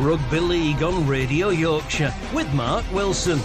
Rugby League on Radio Yorkshire with Mark Wilson.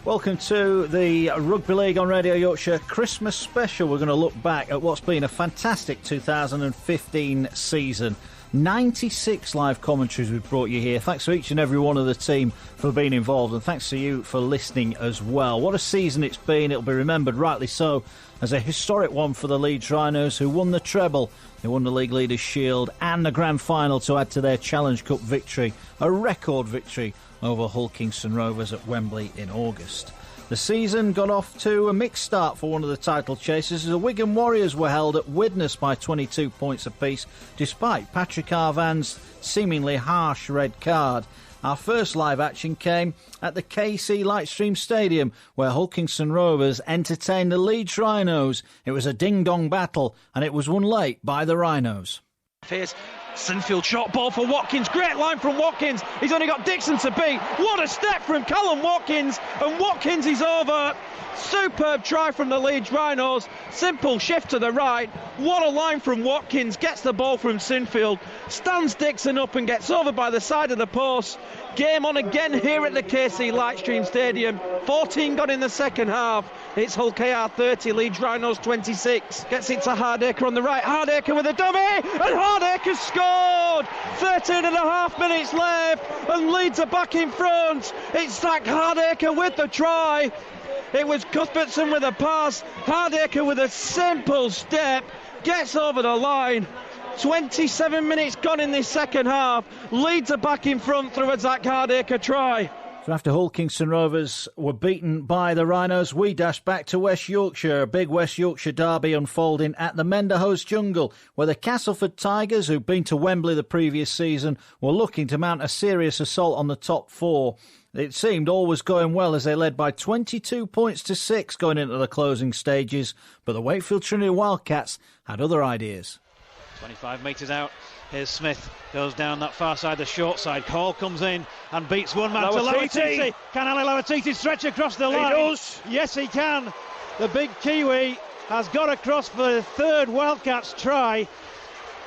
Welcome to the Rugby League on Radio Yorkshire Christmas special. We're going to look back at what's been a fantastic 2015 season. 96 live commentaries we've brought you here. Thanks to each and every one of the team for being involved, and thanks to you for listening as well. What a season it's been. It'll be remembered, rightly so, as a historic one for the Leeds Rhinos, who won the treble. They won the League Leaders' Shield and the Grand Final to add to their Challenge Cup victory, a record victory over Hull Kingston Rovers at Wembley in August. The season got off to a mixed start for one of the title chasers as the Wigan Warriors were held at Widnes by 22 points apiece, despite Patrick Arvan's seemingly harsh red card. Our first live action came at the KC Lightstream Stadium, where Hull Kingston Rovers entertained the Leeds Rhinos. It was a ding-dong battle, and it was won late by the Rhinos. Here's Sinfield, short ball for Watkins, great line from Watkins, he's only got Dixon to beat, what a step from Callum Watkins, and Watkins is over. Superb try from the Leeds Rhinos, simple shift to the right, what a line from Watkins, gets the ball from Sinfield, stands Dixon up and gets over by the side of the post. Game on again here at the KC Lightstream Stadium, 14 gone in the second half. It's Hull KR 30, Leeds Rhinos 26. Gets it to Hardacre on the right, Hardacre with a dummy, and Hardacre scored! 13 and a half minutes left, and Leeds are back in front. It's Zach Hardacre with the try. It was Cuthbertson with a pass, Hardacre with a simple step, gets over the line. 27 minutes gone in this second half. Leeds are back in front through a Zach Hardacre try. So after Hull Kingston Rovers were beaten by the Rhinos, we dashed back to West Yorkshire. A big West Yorkshire derby unfolding at the Menderhose Jungle, where the Castleford Tigers, who'd been to Wembley the previous season, were looking to mount a serious assault on the top four. It seemed all was going well as they led by 22 points to 6 going into the closing stages, but the Wakefield Trinity Wildcats had other ideas. 25 metres out, here's Smith, goes down that far side, the short side, Cole comes in and beats one man to Lawatiti. Can Ali Lawatiti stretch across the line? He does. Yes, he can. The big Kiwi has got across for the third Wildcats try,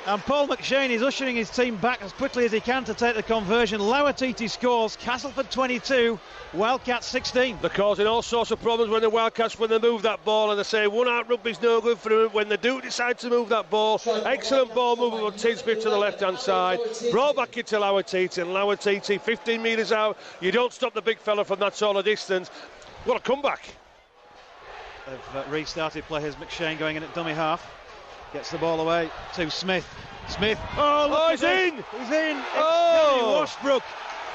and Paul McShane is ushering his team back as quickly as he can to take the conversion. Lawatiti scores, Castleford 22, Wildcats 16. They're causing all sorts of problems when the Wildcats, when they move that ball, and they say one-out rugby's no good for them. When they do decide to move that ball, excellent ball movement on Tinsmith to the left-hand side, brought back into Lawatiti, and Lawatiti 15 metres out. You don't stop the big fella from that sort of distance. What a comeback. They've restarted play. Here's McShane going in at dummy half. Gets the ball away to Smith. Smith. Oh, he's in! He's in. Danny Washbrook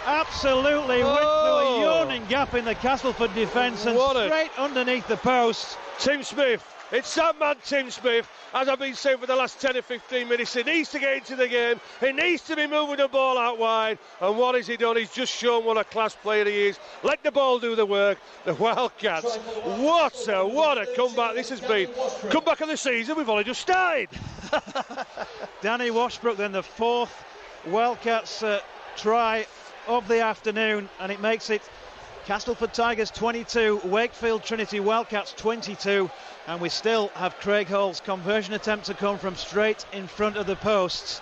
absolutely went through a yawning gap in the Castleford defence and straight underneath the post. Tim Smith. It's that man, Tim Smith. As I've been saying for the last 10 or 15 minutes, he needs to get into the game. He needs to be moving the ball out wide. And what has he done? He's just shown what a class player he is. Let the ball do the work. The Wildcats. What a comeback this has been. Comeback of the season. We've only just started. Danny Washbrook, then the fourth Wildcats try of the afternoon, and it makes it Castleford Tigers 22, Wakefield Trinity Wildcats 22, and we still have Craig Hall's conversion attempt to come from straight in front of the posts.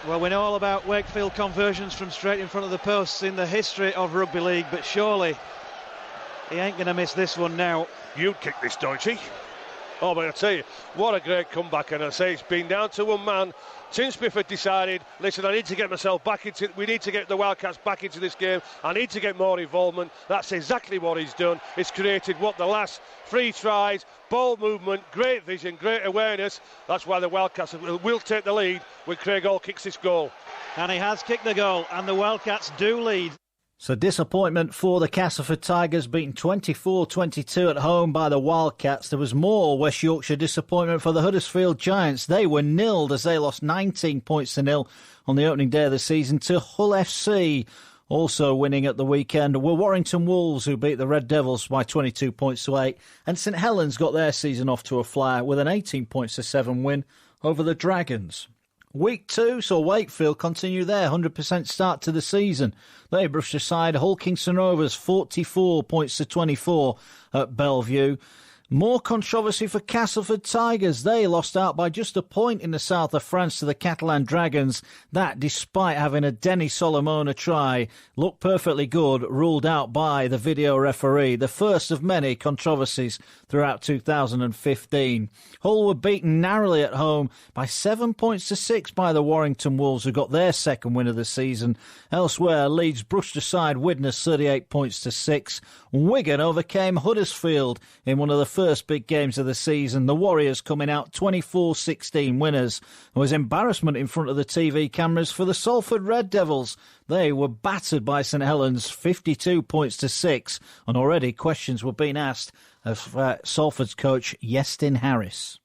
Well, we know all about Wakefield conversions from straight in front of the posts in the history of Rugby League, but surely he ain't going to miss this one now. You'd kick this, don't you? Oh, but I tell you, what a great comeback, and I say it's been down to one man. Tim Smith had decided, listen, I need to get myself back into, we need to get the Wildcats back into this game, I need to get more involvement. That's exactly what he's done. It's created what the last 3 tries, ball movement, great vision, great awareness. That's why the Wildcats will take the lead when Craig Hall kicks this goal. And he has kicked the goal, and the Wildcats do lead. So disappointment for the Castleford Tigers, beaten 24-22 at home by the Wildcats. There was more West Yorkshire disappointment for the Huddersfield Giants. They were nilled as they lost 19 points to nil on the opening day of the season to Hull FC. Also winning at the weekend were Warrington Wolves, who beat the Red Devils by 22 points to 8. And St Helens got their season off to a flyer with an 18 points to 7 win over the Dragons. Week 2 saw Wakefield continue their 100% start to the season. They brushed aside Hull Kingston Rovers 44 points to 24 at Bellevue. More controversy for Castleford Tigers. They lost out by just a point in the south of France to the Catalan Dragons. That, despite having a Denny Solomona try, looked perfectly good, ruled out by the video referee. The first of many controversies throughout 2015. Hull were beaten narrowly at home by 7 points to 6 by the Warrington Wolves, who got their second win of the season. Elsewhere, Leeds brushed aside Widnes 38 points to 6. Wigan overcame Huddersfield in one of the first big games of the season. The Warriors coming out 24-16 winners. There was embarrassment in front of the TV cameras for the Salford Red Devils. They were battered by St Helens 52 points to 6, and already questions were being asked of Salford's coach Iestyn Harris.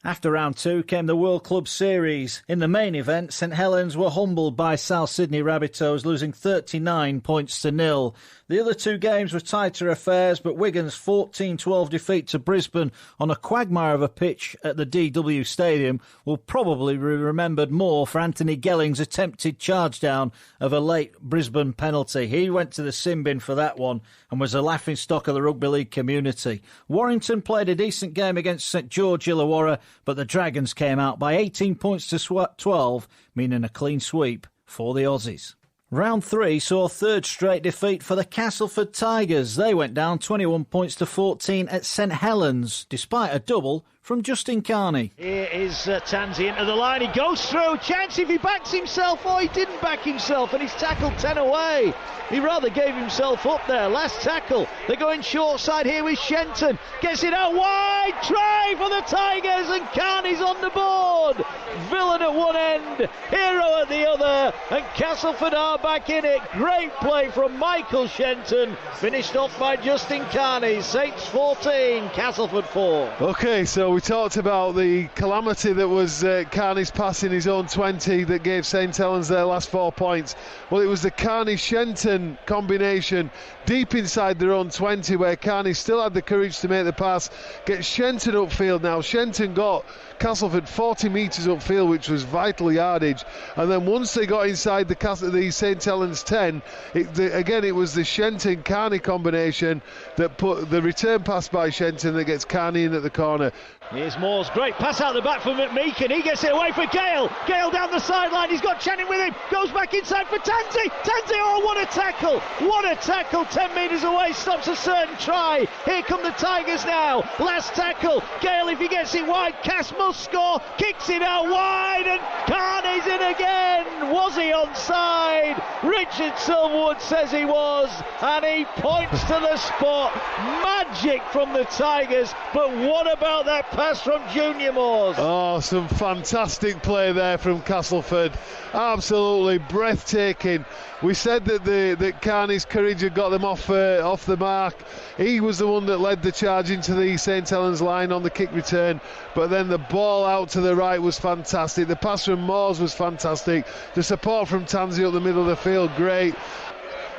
After round 2 came the World Club Series. In the main event, St Helens were humbled by South Sydney Rabbitohs, losing 39 points to 0. The other 2 games were tighter affairs, but Wigan's 14-12 defeat to Brisbane on a quagmire of a pitch at the DW Stadium will probably be remembered more for Anthony Gelling's attempted charge down of a late Brisbane penalty. He went to the sin bin for that one and was a laughingstock of the rugby league community. Warrington played a decent game against St George Illawarra, but the Dragons came out by 18 points to 12, meaning a clean sweep for the Aussies. Round 3 saw a third straight defeat for the Castleford Tigers. They went down 21 points to 14 at St Helens, despite a double from Justin Carney. Here is Tansy into the line. He goes through. Chance if he backs himself. Oh, he didn't back himself, and he's tackled 10 away. He rather gave himself up there. Last tackle. They're going short side here with Shenton. Gets it out wide. Try for the Tigers, and Carney's on the board. Villain at one end, Hero at the other, and Castleford are back in it. Great play from Michael Shenton. Finished off by Justin Carney. Saints 14, Castleford 4. OK, so we talked about the calamity that was Carney's pass in his own 20 that gave St Helens their last 4 points. Well, it was the Carney-Shenton combination deep inside their own 20 where Carney still had the courage to make the pass. Gets Shenton upfield now. Shenton got Castleford 40 metres upfield, which was vital yardage, and then once they got inside the St Helens 10, it was the Shenton-Carney combination that put the return pass by Shenton that gets Carney in at the corner. Here's Moores, great pass out the back for McMeekin. He gets it away for Gale. Gale down the sideline, he's got Channing with him. Goes back inside for Tansy. Tansy, oh, what a tackle! What a tackle, 10 metres away, stops a certain try. Here come the Tigers now. Last tackle. Gale, if he gets it wide, Cass must score. Kicks it out wide, and Carney's in again. Was he onside? Richard Silverwood says he was, and he points to the spot. Magic from the Tigers, but what about that pass from Junior Moores? Oh, some fantastic play there from Castleford. Absolutely breathtaking. We said that Carney's courage had got them off the mark. He was the one that led the charge into the St Helens line on the kick return, but then the ball out to the right was fantastic. The pass from Moores was fantastic. The support from Tansy up the middle of the field, great.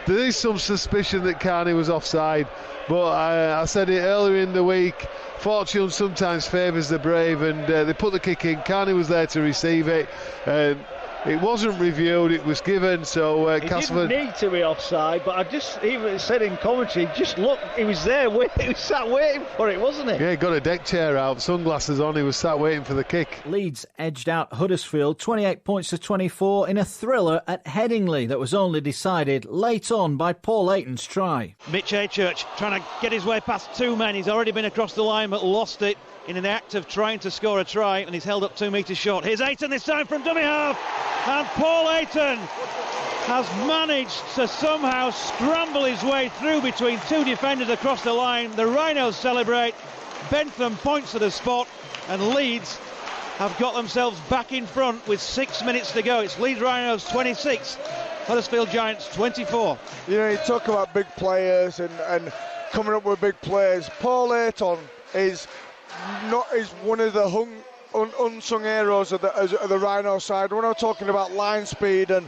There is some suspicion that Carney was offside, but I said it earlier in the week, fortune sometimes favours the brave, and they put the kick in. Carney was there to receive it. It wasn't reviewed, it was given, so Castleford didn't need to be offside, but I just even said in commentary, just look, he was there, he was sat waiting for it, wasn't he? Yeah, he got a deck chair out, sunglasses on, he was sat waiting for the kick. Leeds edged out Huddersfield 28 points to 24 in a thriller at Headingley that was only decided late on by Paul Ayton's try. Mitch Achurch trying to get his way past 2 men. He's already been across the line but lost it in an act of trying to score a try, and he's held up 2 metres short. Here's Ayton this time from dummy half, and Paul Ayton has managed to somehow scramble his way through between 2 defenders across the line. The Rhinos celebrate, Bentham points to the spot, and Leeds have got themselves back in front with 6 minutes to go. It's Leeds Rhinos 26, Huddersfield Giants 24. You know, you talk about big players and coming up with big players. Paul Ayton is one of the unsung heroes of the Rhino side. When I'm talking about line speed and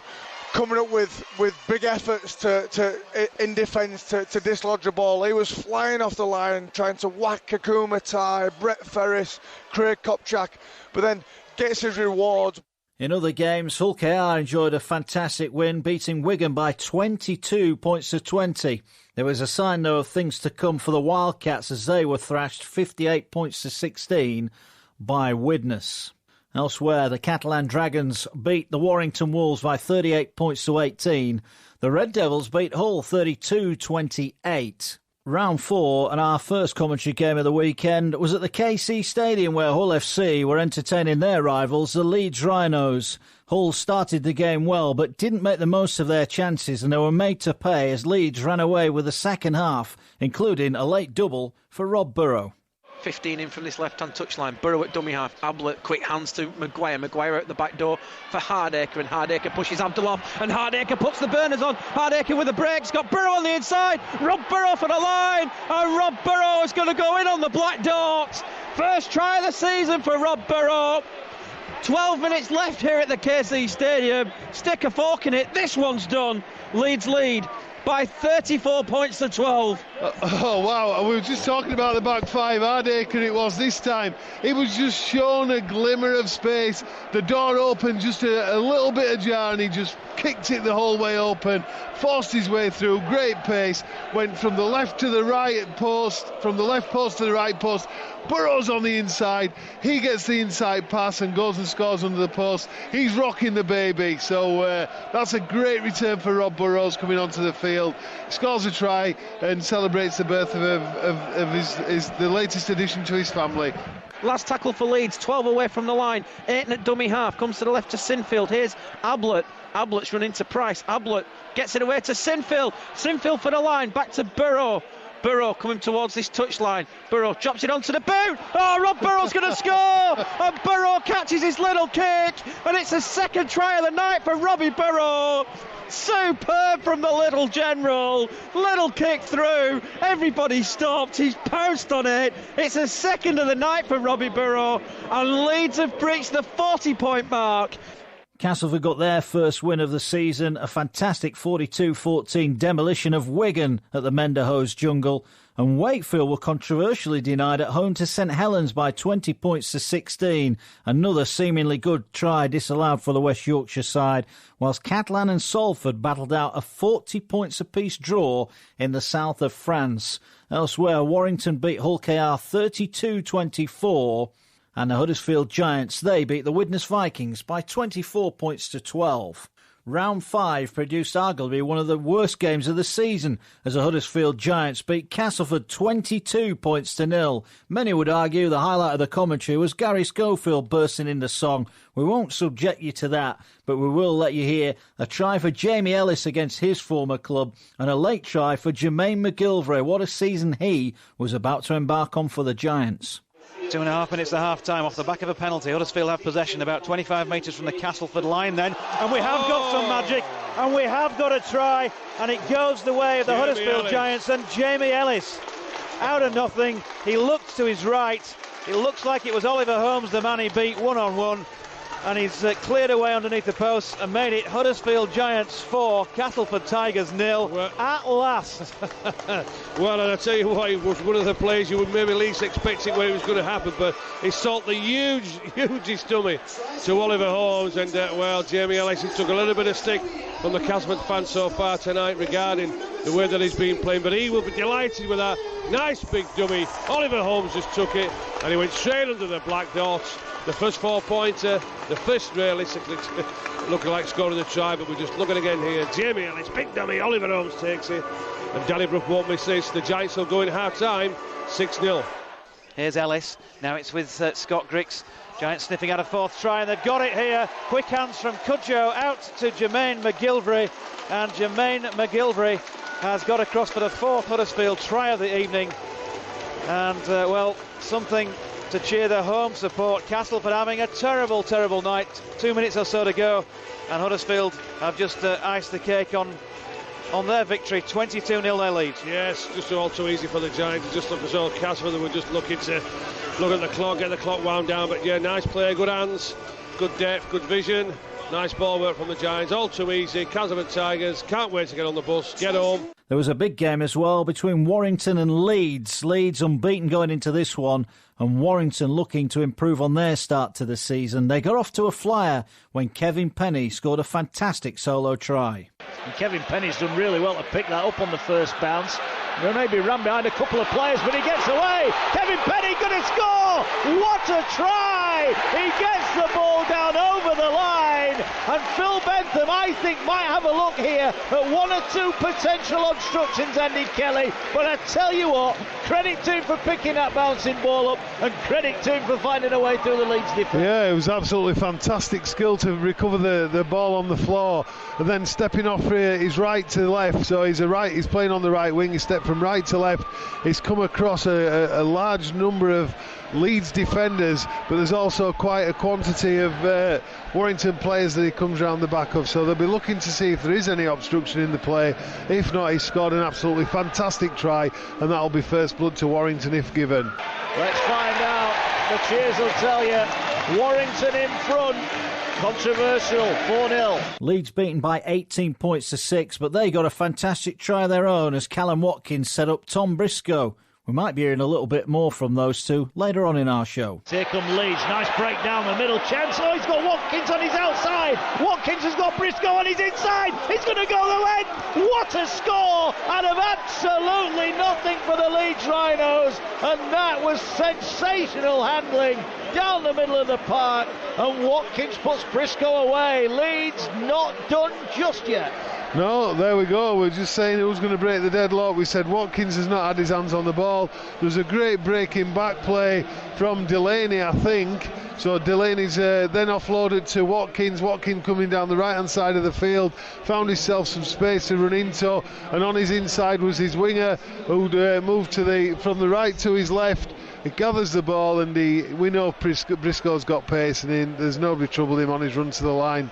coming up with big efforts to in defence to dislodge a ball, he was flying off the line trying to whack Kakuma Tai, Brett Ferris, Craig Kopchak, but then gets his reward. In other games, Hull KR enjoyed a fantastic win, beating Wigan by 22 points to 20. There was a sign, though, of things to come for the Wildcats as they were thrashed 58 points to 16 by Widnes. Elsewhere, the Catalan Dragons beat the Warrington Wolves by 38 points to 18. The Red Devils beat Hull 32-28. Round 4 and our first commentary game of the weekend was at the KC Stadium where Hull FC were entertaining their rivals, the Leeds Rhinos. Hull started the game well but didn't make the most of their chances and they were made to pay as Leeds ran away with the second half, including a late double for Rob Burrow. 15 in from this left-hand touchline. Burrow at dummy half. Ablett, quick hands to Maguire. Maguire out the back door for Hardacre, and Hardacre pushes Abdul off, and Hardacre puts the burners on. Hardacre with the brakes, got Burrow on the inside. Rob Burrow for the line, and Rob Burrow is going to go in on the Black Dorks. First try of the season for Rob Burrow. 12 minutes left here at the KC Stadium. Stick a fork in it. This one's done. Leeds lead by 34 points to 12. Oh wow, we were just talking about the back five. Hardacre it was this time. It was just shown a glimmer of space. The door opened just a little bit ajar and he just kicked it the whole way open, forced his way through, great pace, went from the left to the right post, from the left post to the right post. Burrow's on the inside, he gets the inside pass and goes and scores under the post. He's rocking the baby, so that's a great return for Rob Burrows coming onto the field. Scores a try and celebrates the birth of his the latest addition to his family. Last tackle for Leeds, 12 away from the line. Ayton at dummy half, comes to the left to Sinfield. Here's Ablett. Ablett's run into Price. Ablett gets it away to Sinfield. Sinfield for the line, back to Burrow. Burrow coming towards this touchline. Burrow chops it onto the boot. Oh, Rob Burrow's going to score! And Burrow catches his little kick. And it's the second try of the night for Robbie Burrow. Superb from the little general. Little kick through. Everybody stopped. He's pounced on it. It's a second of the night for Robbie Burrow. And Leeds have breached the 40-point mark. Castleford got their first win of the season, a fantastic 42-14 demolition of Wigan at the Menderhose Jungle, and Wakefield were controversially denied at home to St Helens by 20 points to 16. Another seemingly good try disallowed for the West Yorkshire side, whilst Catalan and Salford battled out a 40 points apiece draw in the south of France. Elsewhere, Warrington beat Hull KR 32-24. And the Huddersfield Giants, they beat the Widnes Vikings by 24 points to 12. Round 5 produced arguably one of the worst games of the season as the Huddersfield Giants beat Castleford 22 points to 0. Many would argue the highlight of the commentary was Gary Schofield bursting into song. We won't subject you to that, but we will let you hear a try for Jamie Ellis against his former club and a late try for Jermaine McGilvray. What a season he was about to embark on for the Giants. 2.5 minutes to half-time off the back of a penalty. Huddersfield have possession about 25 metres from the Castleford line then. And we have got some magic. And we have got a try. And it goes the way of the Huddersfield Giants. And Jamie Ellis, out of nothing, he looked to his right. It looks like it was Oliver Holmes, the man he beat one-on-one. And he's cleared away underneath the post and made it Huddersfield Giants 4, Castleford Tigers 0 at last. Well, and I tell you what, it was one of the plays you would maybe least expect it when it was going to happen, but he sold the hugest dummy to Oliver Holmes, and well, Jamie Ellis took a little bit of stick from the Castleford fans so far tonight regarding the way that he's been playing, but he will be delighted with that nice big dummy. Oliver Holmes just took it and he went straight under the Black Dots. The first 4-pointer, the first realistically looking like scoring the try, but we're just looking again here. Jamie Ellis, big dummy, Oliver Holmes takes it, and Donnybrook won't miss this. The Giants will go in half-time, 6-0. Here's Ellis, now it's with Scott Griggs. Giants sniffing out a fourth try, and they've got it here. Quick hands from Cudjoe out to Jermaine McGilvray, and Jermaine McGilvray has got across for the fourth Huddersfield try of the evening. And, well, something to cheer the home support. Castleford having a terrible night. 2 minutes or so to go, and Huddersfield have just iced the cake on their victory. 22-0 their lead. Yes, just all too easy for the Giants. It just looked as though Castleford they were just looking to look at the clock, get the clock wound down. But yeah, nice play, good hands, good depth, good vision. Nice ball work from the Giants, all too easy. Castleford Tigers can't wait to get on the bus, get home. There was a big game as well between Warrington and Leeds. Leeds unbeaten going into this one, and Warrington looking to improve on their start to the season. They got off to a flyer when Kevin Penny scored a fantastic solo try. And Kevin Penny's done really well to pick that up on the first bounce. They maybe ran behind a couple of players, but he gets away. Kevin Penny going to score! What a try! He gets the ball down over the line, and Phil Bentham, I think, might have a look here at one or two potential obstructions, Andy Kelly. But I tell you what, credit to him for picking that bouncing ball up, and credit to him for finding a way through the Leeds defence. Yeah, it was absolutely fantastic skill to recover the ball on the floor, and then stepping off his right to left. So he's playing on the right wing. He stepped from right to left. He's come across a large number of Leeds defenders, but there's also quite a quantity of Warrington players that he comes round the back of, so they'll be looking to see if there is any obstruction in the play. If not, he scored an absolutely fantastic try, and that'll be first blood to Warrington if given. Let's find out. The cheers will tell you. Warrington in front. Controversial, 4-0. Leeds beaten by 18 points to 6, but they got a fantastic try of their own as Callum Watkins set up Tom Briscoe. We might be hearing a little bit more from those two later on in our show. Here come Leeds, nice break down the middle, chance. Oh, he's got Watkins on his outside. Watkins has got Briscoe on his inside. He's going to go the length. What a score out of absolutely nothing for the Leeds Rhinos. And that was sensational handling down the middle of the park. And Watkins puts Briscoe away. Leeds not done just yet. No, there we go. We're just saying who's going to break the deadlock. We said Watkins has not had his hands on the ball. There was a great breaking back play from Delaney, I think. So Delaney's then offloaded to Watkins. Watkins coming down the right-hand side of the field, found himself some space to run into, and on his inside was his winger, who'd moved from the right to his left. He gathers the ball, and we know Briscoe's got pace, and there's nobody troubled him on his run to the line.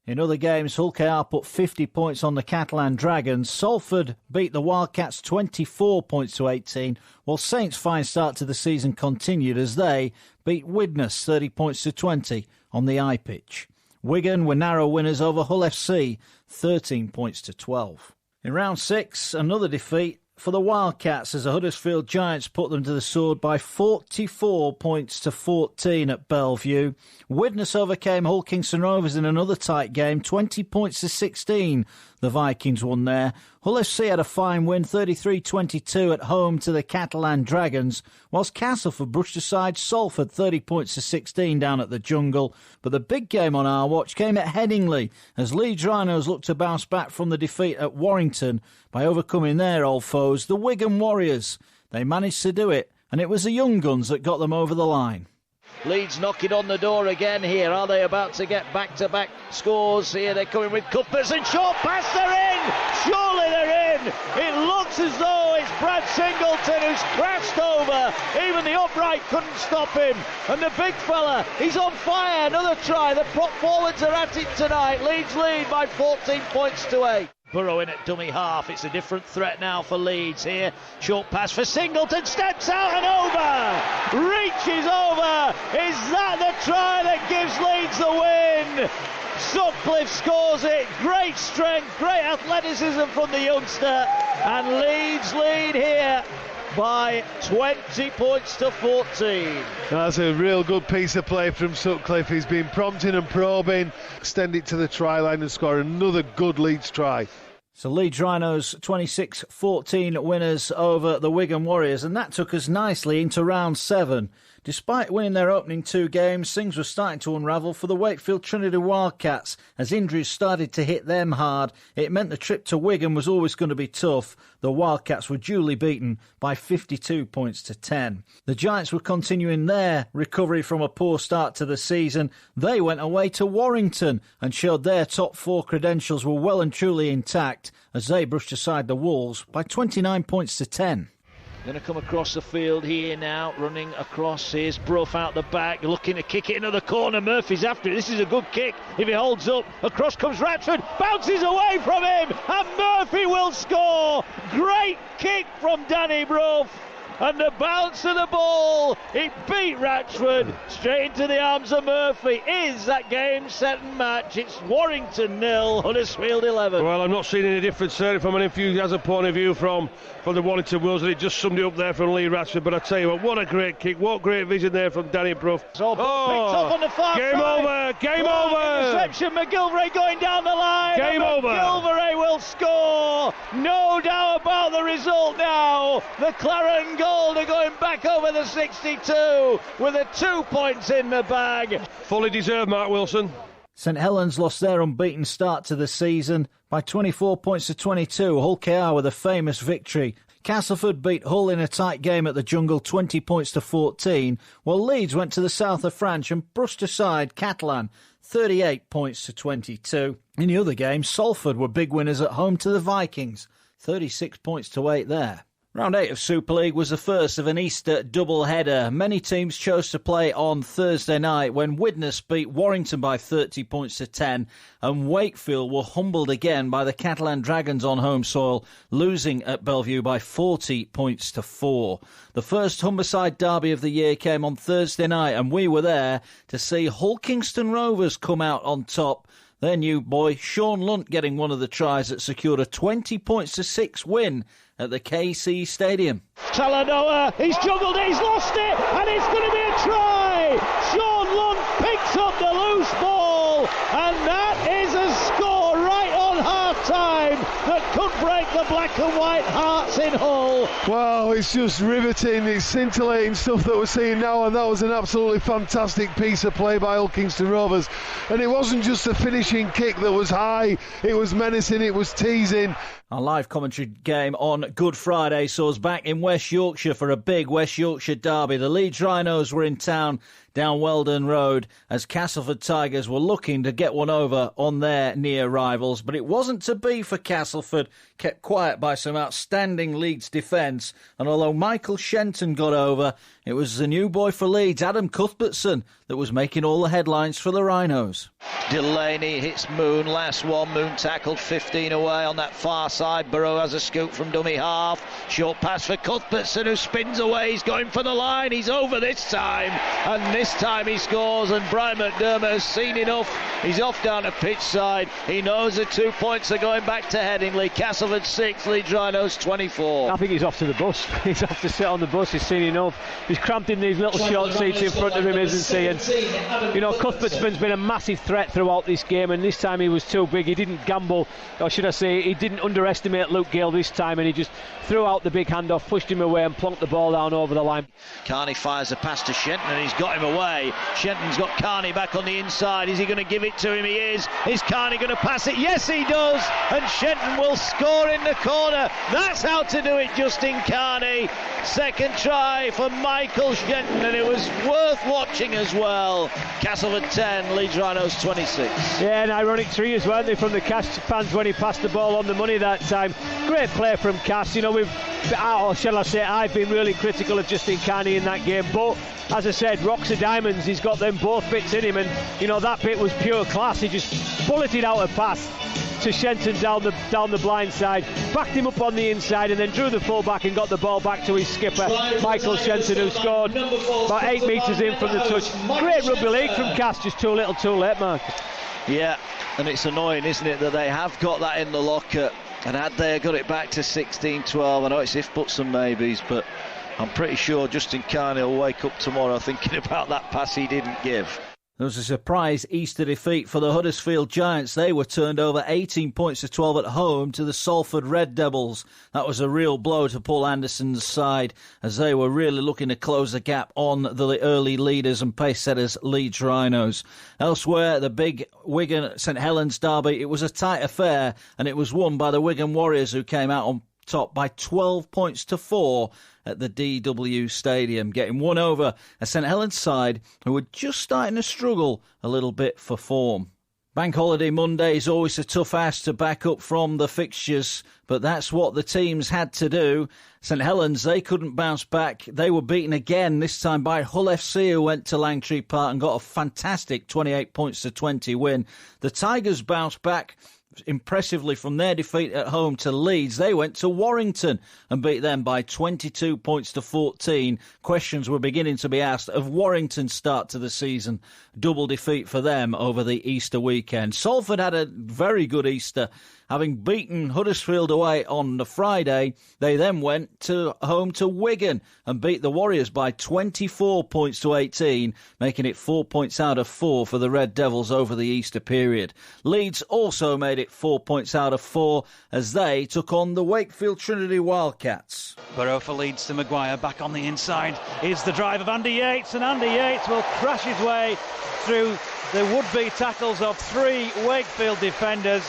In other games, Hull KR put 50 points on the Catalan Dragons. Salford beat the Wildcats 24 points to 18, while Saints' fine start to the season continued as they beat Widnes 30 points to 20 on the I-pitch. Wigan were narrow winners over Hull FC 13 points to 12. In round 6, another defeat for the Wildcats as the Huddersfield Giants put them to the sword by 44 points to 14 at Bellevue. Widnes overcame Hull Kingston Rovers in another tight game, 20 points to 16. The Vikings won there. Hull FC had a fine win, 33-22 at home to the Catalan Dragons, whilst Castleford brushed aside Salford 30 points to 16 down at the Jungle. But the big game on our watch came at Headingley as Leeds Rhinos looked to bounce back from the defeat at Warrington by overcoming their old foes, the Wigan Warriors. They managed to do it, and it was the young guns that got them over the line. Leeds knocking on the door again here. Are they about to get back-to-back scores here? They're coming with Cuthbertson. Short pass, they're in! Surely they're in! It looks as though it's Brad Singleton who's crashed over. Even the upright couldn't stop him. And the big fella, he's on fire. Another try. The prop forwards are at it tonight. Leeds lead by 14 points to 8. Burrow in at dummy half. It's a different threat now for Leeds here. Short pass for Singleton. Steps out and over. Reaches over. Is that the try that gives Leeds the win? Sutcliffe scores it. Great strength, great athleticism from the youngster. And Leeds lead here by 20 points to 14. That's a real good piece of play from Sutcliffe. He's been prompting and probing, extend it to the try line and score another good Leeds try. So Leeds Rhinos 26-14 winners over the Wigan Warriors, and that took us nicely into round 7. Despite winning their opening 2 games, things were starting to unravel for the Wakefield Trinity Wildcats as injuries started to hit them hard. It meant the trip to Wigan was always going to be tough. The Wildcats were duly beaten by 52 points to 10. The Giants were continuing their recovery from a poor start to the season. They went away to Warrington and showed their top 4 credentials were well and truly intact as they brushed aside the Wolves by 29 points to 10. Going to come across the field here now, running across. Here's Brough out the back, looking to kick it into the corner. Murphy's after it. This is a good kick if he holds up. Across comes Ratford, bounces away from him, and Murphy will score. Great kick from Danny Brough. and the bounce of the ball, it beat Ratchford straight into the arms of Murphy. Is that game, set and match? It's Warrington 0, Huddersfield 11. Well, I'm not seeing any difference certainly from an enthusiasm point of view from the Warrington Wolves, and it just summed it up there from Lee Ratchford. But I tell you what a great kick, what great vision there from Danny Brough. Picked up on the far game side. Game over. Reception, McGilvray going down the line. Game over. McGilvray will score. No doubt about the result now. The Claret Gold are going back over the 62 with the 2 points in the bag. Fully deserved, Mark Wilson. St Helens lost their unbeaten start to the season by 24 points to 22. Hull KR with a famous victory. Castleford beat Hull in a tight game at the Jungle 20 points to 14, while Leeds went to the south of France and brushed aside Catalan 38 points to 22. In the other game, Salford were big winners at home to the Vikings, 36 points to 8 there. Round 8 of Super League was the first of an Easter double-header. Many teams chose to play on Thursday night when Widnes beat Warrington by 30 points to 10 and Wakefield were humbled again by the Catalan Dragons on home soil, losing at Bellevue by 40 points to 4. The first Humberside derby of the year came on Thursday night and we were there to see Hull Kingston Rovers come out on top. Their new boy, Sean Lunt, getting one of the tries that secured a 20 points to 6 win at the KC Stadium. Talanoa, he's juggled it, he's lost it, and it's going to be a try. Sean Lunt picks up the loose ball, and that is a score right on half-time that could break the black and white hearts in Hull. Wow, it's just riveting, it's scintillating stuff that we're seeing now, and that was an absolutely fantastic piece of play by Hull Kingston Rovers. And it wasn't just a finishing kick that was high, it was menacing, it was teasing. Our live commentary game on Good Friday saw us back in West Yorkshire for a big West Yorkshire derby. The Leeds Rhinos were in town down Weldon Road as Castleford Tigers were looking to get one over on their near rivals. But it wasn't to be for Castleford, kept quiet by some outstanding Leeds defence. And although Michael Shenton got over, it was the new boy for Leeds, Adam Cuthbertson, that was making all the headlines for the Rhinos. Delaney hits Moon, last one. Moon tackled 15 away on that far side. Burrow has a scoop from dummy half. Short pass for Cuthbertson, who spins away. He's going for the line. He's over this time. And this time he scores. And Brian McDermott has seen enough. He's off down the pitch side. He knows the 2 points are going back to Headingley. Castleford 6, Leeds Rhinos 24. I think he's off to the bus. He's off to sit on the bus. He's seen enough. He's cramped in these little short seats in front of him, isn't he? And, you know, Cuthbertson's been a massive threat throughout this game, and this time he was too big. He didn't gamble, or should I say, he didn't underestimate Luke Gale this time, and he just threw out the big handoff, pushed him away and plonked the ball down over the line. Carney fires a pass to Shenton and he's got him away. Shenton's got Carney back on the inside. Is he going to give it to him? He is. Is Carney going to pass it? Yes, he does. And Shenton will score in the corner. That's how to do it, Justin Carney. Second try for Michael Shenton, and it was worth watching as well. Castleford 10, Leeds Rhinos 26. Yeah, an ironic trees, weren't they, from the Cass fans when he passed the ball on the money that time. Great play from Cass. You know, or shall I say, I've been really critical of Justin Carney in that game, but as I said, rocks are diamonds. He's got them both bits in him, and you know, that bit was pure class. He just bulleted out a pass to Shenton down the blind side, backed him up on the inside, and then drew the full back and got the ball back to his skipper, Michael Shenton, who scored about 8 metres in from the touch. Great rugby league from Cass, just too little too late, Mark. Yeah, and it's annoying, isn't it, that they have got that in the locker, and had they got it back to 16-12, I know it's if buts and maybes, but I'm pretty sure Justin Carney will wake up tomorrow thinking about that pass he didn't give. There was a surprise Easter defeat for the Huddersfield Giants. They were turned over 18 points to 12 at home to the Salford Red Devils. That was a real blow to Paul Anderson's side, as they were really looking to close the gap on the early leaders and pace setters Leeds Rhinos. Elsewhere, the big Wigan St Helens derby, it was a tight affair, and it was won by the Wigan Warriors, who came out on top by 12 points to 4 at the DW Stadium, getting one over a St Helens side who were just starting to struggle a little bit for form. Bank Holiday Monday is always a tough ask to back up from the fixtures, but that's what the teams had to do. St Helens, they couldn't bounce back. They were beaten again, this time by Hull FC, who went to Langtree Park and got a fantastic 28 points to 20 win. The Tigers bounced back. impressively from their defeat at home to Leeds. They went to Warrington and beat them by 22 points to 14. Questions were beginning to be asked of Warrington's start to the season. Double defeat for them over the Easter weekend. Salford had a very good Easter. Having beaten Huddersfield away on the Friday, they then went home to Wigan and beat the Warriors by 24 points to 18, making it 4 points out of 4 for the Red Devils over the Easter period. Leeds also made it 4 points out of 4 as they took on the Wakefield Trinity Wildcats. Burrow for Leeds to Maguire, back on the inside is the drive of Andy Yates, and Andy Yates will crash his way through the would-be tackles of 3 Wakefield defenders.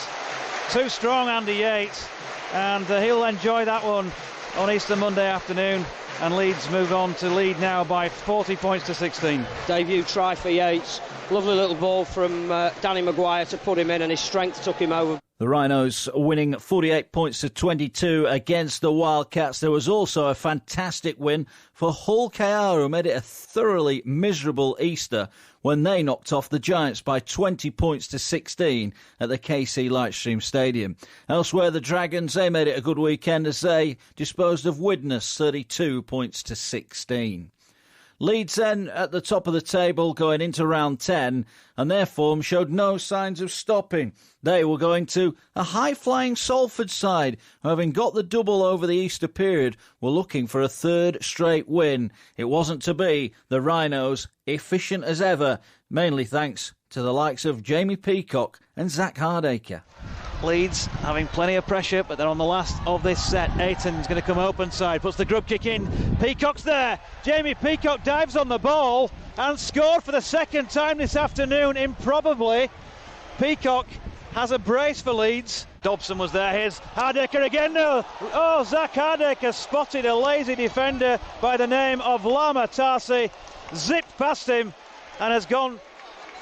Too strong, Andy Yates, and he'll enjoy that one on Easter Monday afternoon, and Leeds move on to lead now by 40 points to 16. Debut try for Yates, lovely little ball from Danny Maguire to put him in, and his strength took him over. The Rhinos winning 48 points to 22 against the Wildcats. There was also a fantastic win for Hull KR, who made it a thoroughly miserable Easter when they knocked off the Giants by 20 points to 16 at the KC Lightstream Stadium. Elsewhere, the Dragons, they made it a good weekend as they disposed of Widnes 32 points to 16. Leeds then at the top of the table going into round 10, and their form showed no signs of stopping. They were going to a high-flying Salford side, who, having got the double over the Easter period, were looking for a third straight win. It wasn't to be. The Rhinos, efficient as ever, mainly thanks to the likes of Jamie Peacock and Zach Hardacre. Leeds having plenty of pressure, but they're on the last of this set. Aiton's going to come open side, puts the grub kick in. Peacock's there. Jamie Peacock dives on the ball and scored for the second time this afternoon, improbably. Peacock has a brace for Leeds. Dobson was there. Here's Hardacre again. No. Oh, Zach Hardacre spotted a lazy defender by the name of Lama Tarsi, zipped past him and has gone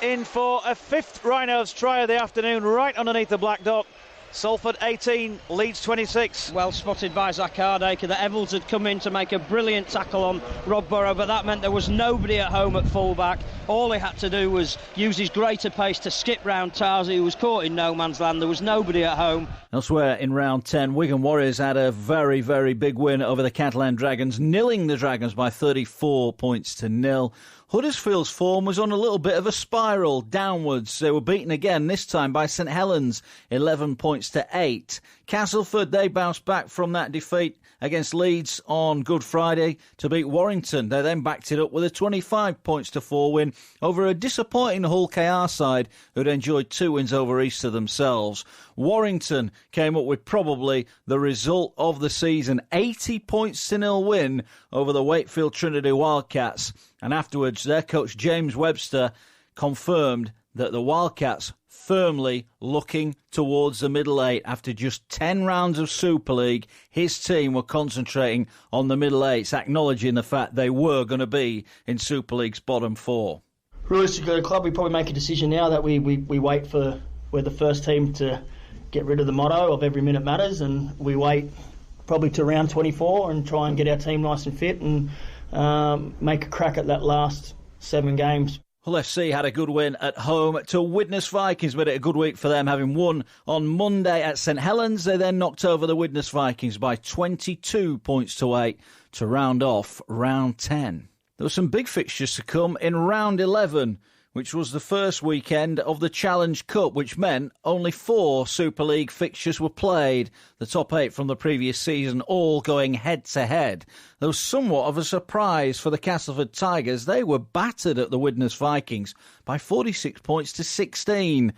in for a 5th Rhinos try of the afternoon, right underneath the black dot. Salford 18, Leeds 26. Well spotted by Zach Hardacre that Evans had come in to make a brilliant tackle on Rob Burrow, but that meant there was nobody at home at fullback. All he had to do was use his greater pace to skip round Tarzi, who was caught in no man's land. There was nobody at home. Elsewhere in round 10, Wigan Warriors had a very, very big win over the Catalan Dragons, nilling the Dragons by 34 points to 0. Huddersfield's form was on a little bit of a spiral downwards. They were beaten again, this time by St Helens, 11 points to 8. Castleford, they bounced back from that defeat against Leeds on Good Friday to beat Warrington. They then backed it up with a 25 points to 4 win over a disappointing Hull KR side who'd enjoyed 2 wins over Easter themselves. Warrington came up with probably the result of the season, 80 points to 0 win over the Wakefield Trinity Wildcats. And afterwards, their coach James Webster confirmed that the Wildcats firmly looking towards the middle 8. After just 10 rounds of Super League, his team were concentrating on the middle 8s, acknowledging the fact they were going to be in Super League's bottom 4. Realistically, the club, we probably make a decision now that we wait for we're the first team to get rid of the motto of every minute matters, and we wait probably to round 24 and try and get our team nice and fit and make a crack at that last 7 games. Hull FC had a good win at home to Widnes Vikings, made it a good week for them, having won on Monday at St Helens. They then knocked over the Widnes Vikings by 22 points to 8 to round off round 10. There were some big fixtures to come in round 11, which was the first weekend of the Challenge Cup, which meant only 4 Super League fixtures were played. The top 8 from the previous season all going head-to-head. There was somewhat of a surprise for the Castleford Tigers. They were battered at the Widnes Vikings by 46 points to 16.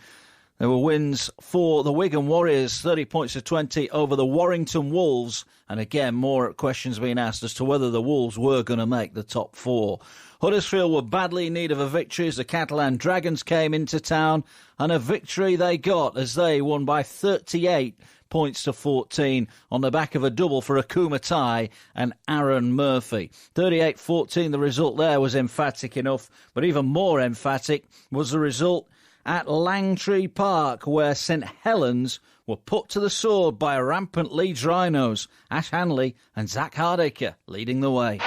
There were wins for the Wigan Warriors, 30 points to 20 over the Warrington Wolves. And again, more questions being asked as to whether the Wolves were going to make the top 4. Huddersfield were badly in need of a victory as the Catalan Dragons came into town, and a victory they got as they won by 38 points to 14 on the back of a double for Akuma Tai and Aaron Murphy. 38-14, the result there was emphatic enough, but even more emphatic was the result at Langtree Park, where St Helens were put to the sword by rampant Leeds Rhinos. Ash Hanley and Zach Hardacre leading the way.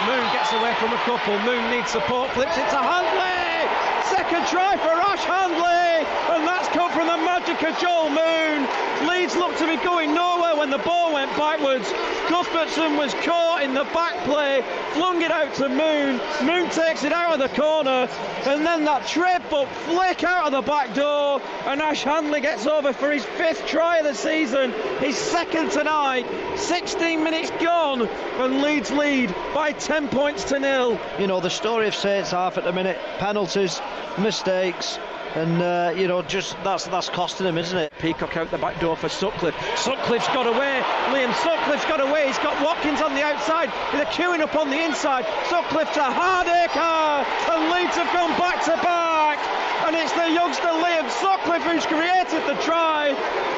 Moon gets away from a couple. Moon needs support. Flips it to Handley. Second try for Ash Handley. And that's come from the magic playmaker Joel Moon. Leeds looked to be going nowhere when the ball went backwards. Cuthbertson was caught in the back play, flung it out to Moon. Moon takes it out of the corner, and then that trip up flick out of the back door, and Ash Handley gets over for his 5th try of the season, his 2nd tonight. 16 minutes gone, and Leeds lead by 10 points to 0. You know, the story of Saints half at the minute, penalties, mistakes, and just that's costing him, isn't it? Peacock out the back door for Sutcliffe. Sutcliffe's got away. Liam Sutcliffe's got away. He's got Watkins on the outside. They're queuing up on the inside. Sutcliffe to Hardacre, and Leeds have gone back to back. And it's the youngster Liam Sutcliffe who's created the try.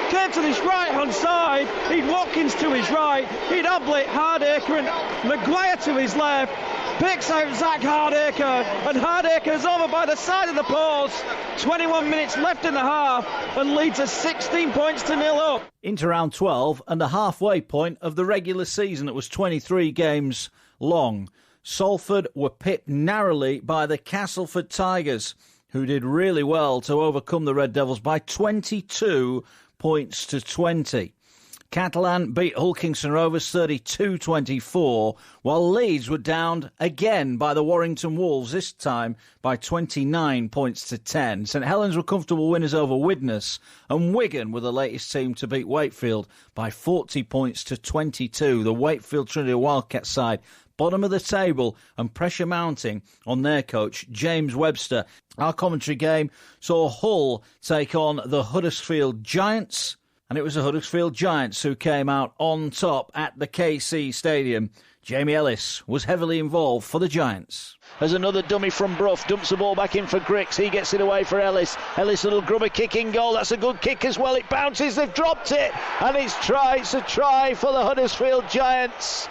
Came to this right-hand side. He'd Watkins to his right. He'd Ablett, Hardacre, and Maguire to his left. Picks out Zach Hardacre, and Hardacre's over by the side of the post. 21 minutes left in the half, and Leeds are 16 points to 0 up. Into round 12 and the halfway point of the regular season. It was 23 games long. Salford were pipped narrowly by the Castleford Tigers, who did really well to overcome the Red Devils by 22 points to 20. Catalan beat Hull Kingston Rovers 32-24, while Leeds were downed again by the Warrington Wolves, this time by 29 points to 10. St Helens were comfortable winners over Widnes, and Wigan were the latest team to beat Wakefield by 40 points to 22. The Wakefield Trinity Wildcats side bottom of the table and pressure mounting on their coach, James Webster. Our commentary game saw Hull take on the Huddersfield Giants, and it was the Huddersfield Giants who came out on top at the KC Stadium. Jamie Ellis was heavily involved for the Giants. There's another dummy from Brough, dumps the ball back in for Griggs. He gets it away for Ellis. Ellis, a little grubber kicking goal. That's a good kick as well. It bounces, they've dropped it, and it's a try for the Huddersfield Giants.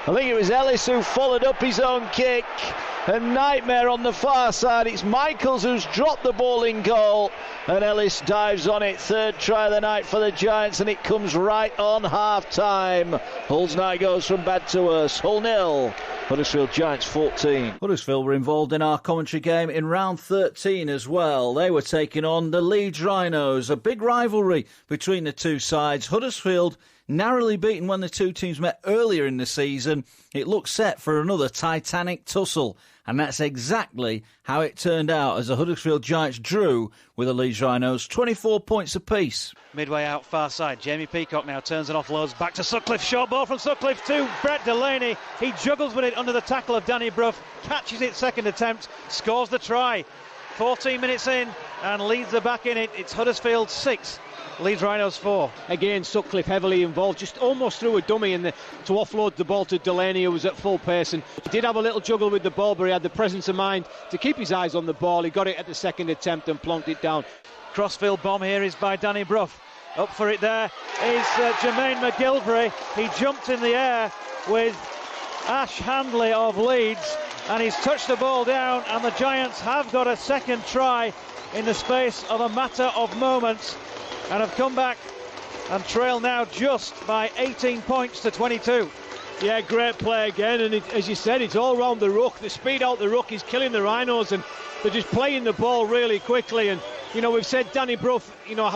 I think it was Ellis who followed up his own kick. A nightmare on the far side. It's Michaels who's dropped the ball in goal, and Ellis dives on it. 3rd try of the night for the Giants, and it comes right on half-time. Hull's night goes from bad to worse. Hull 0, Huddersfield Giants 14. Huddersfield were involved in our commentary game in round 13 as well. They were taking on the Leeds Rhinos, a big rivalry between the two sides. Huddersfield narrowly beaten when the two teams met earlier in the season. It looked set for another titanic tussle, and that's exactly how it turned out as the Huddersfield Giants drew with the Leeds Rhinos 24 points apiece. Midway out far side, Jamie Peacock now turns and offloads back to Sutcliffe. Short ball from Sutcliffe to Brett Delaney. He juggles with it under the tackle of Danny Brough, catches it 2nd attempt, scores the try. 14 minutes in, and Leeds are back in it. It's Huddersfield 6. Leeds Rhinos 4. Again, Sutcliffe heavily involved, just almost threw a dummy to offload the ball to Delaney, who was at full pace, and he did have a little juggle with the ball, but he had the presence of mind to keep his eyes on the ball. He got it at the 2nd attempt and plonked it down. Crossfield bomb here is by Danny Brough. Up for it there is Jermaine McGilvray. He jumped in the air with Ash Handley of Leeds, and he's touched the ball down, and the Giants have got a 2nd try in the space of a matter of moments, and have come back and trail now just by 18 points to 22. Yeah, great play again, and as you said, it's all round the ruck. The speed out the ruck is killing the Rhinos, and they're just playing the ball really quickly. And we've said Danny Brough,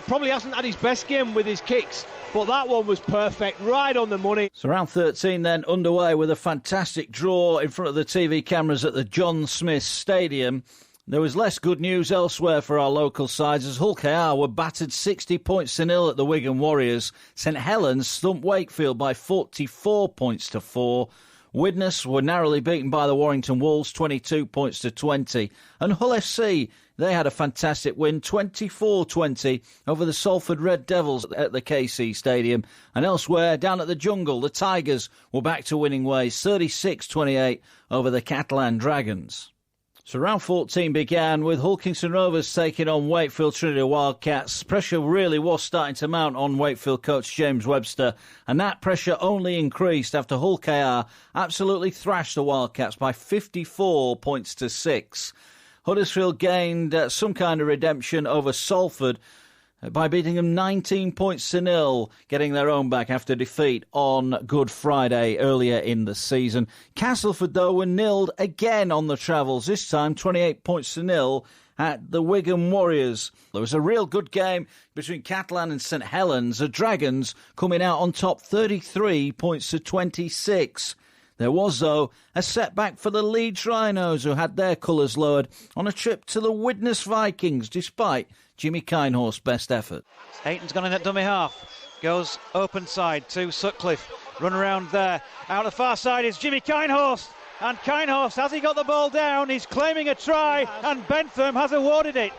probably hasn't had his best game with his kicks, but that one was perfect, right on the money. So round 13 then underway with a fantastic draw in front of the TV cameras at the John Smith Stadium. There was less good news elsewhere for our local sides as Hull KR were battered 60 points to 0 at the Wigan Warriors. St Helens stumped Wakefield by 44 points to 4. Widnes were narrowly beaten by the Warrington Wolves 22 points to 20. And Hull FC, they had a fantastic win 24-20 over the Salford Red Devils at the KC Stadium. And elsewhere, down at the Jungle, the Tigers were back to winning ways 36-28 over the Catalan Dragons. So round 14 began with Hull Kingston Rovers taking on Wakefield Trinity Wildcats. Pressure really was starting to mount on Wakefield coach James Webster, and that pressure only increased after Hull KR absolutely thrashed the Wildcats by 54 points to 6. Huddersfield gained some kind of redemption over Salford by beating them 19 points to 0, getting their own back after defeat on Good Friday earlier in the season. Castleford, though, were nilled again on the travels, this time 28 points to 0 at the Wigan Warriors. There was a real good game between Catalan and St Helens, the Dragons coming out on top 33 points to 26. There was, though, a setback for the Leeds Rhinos, who had their colours lowered on a trip to the Widnes Vikings, despite Jimmy Kinehorst's best effort. Hayton's gone in at dummy half. Goes open side to Sutcliffe. Run around there. Out the far side is Jimmy Kinehorst. And Kinehorst, has he got the ball down? He's claiming a try, and Bentham has awarded it.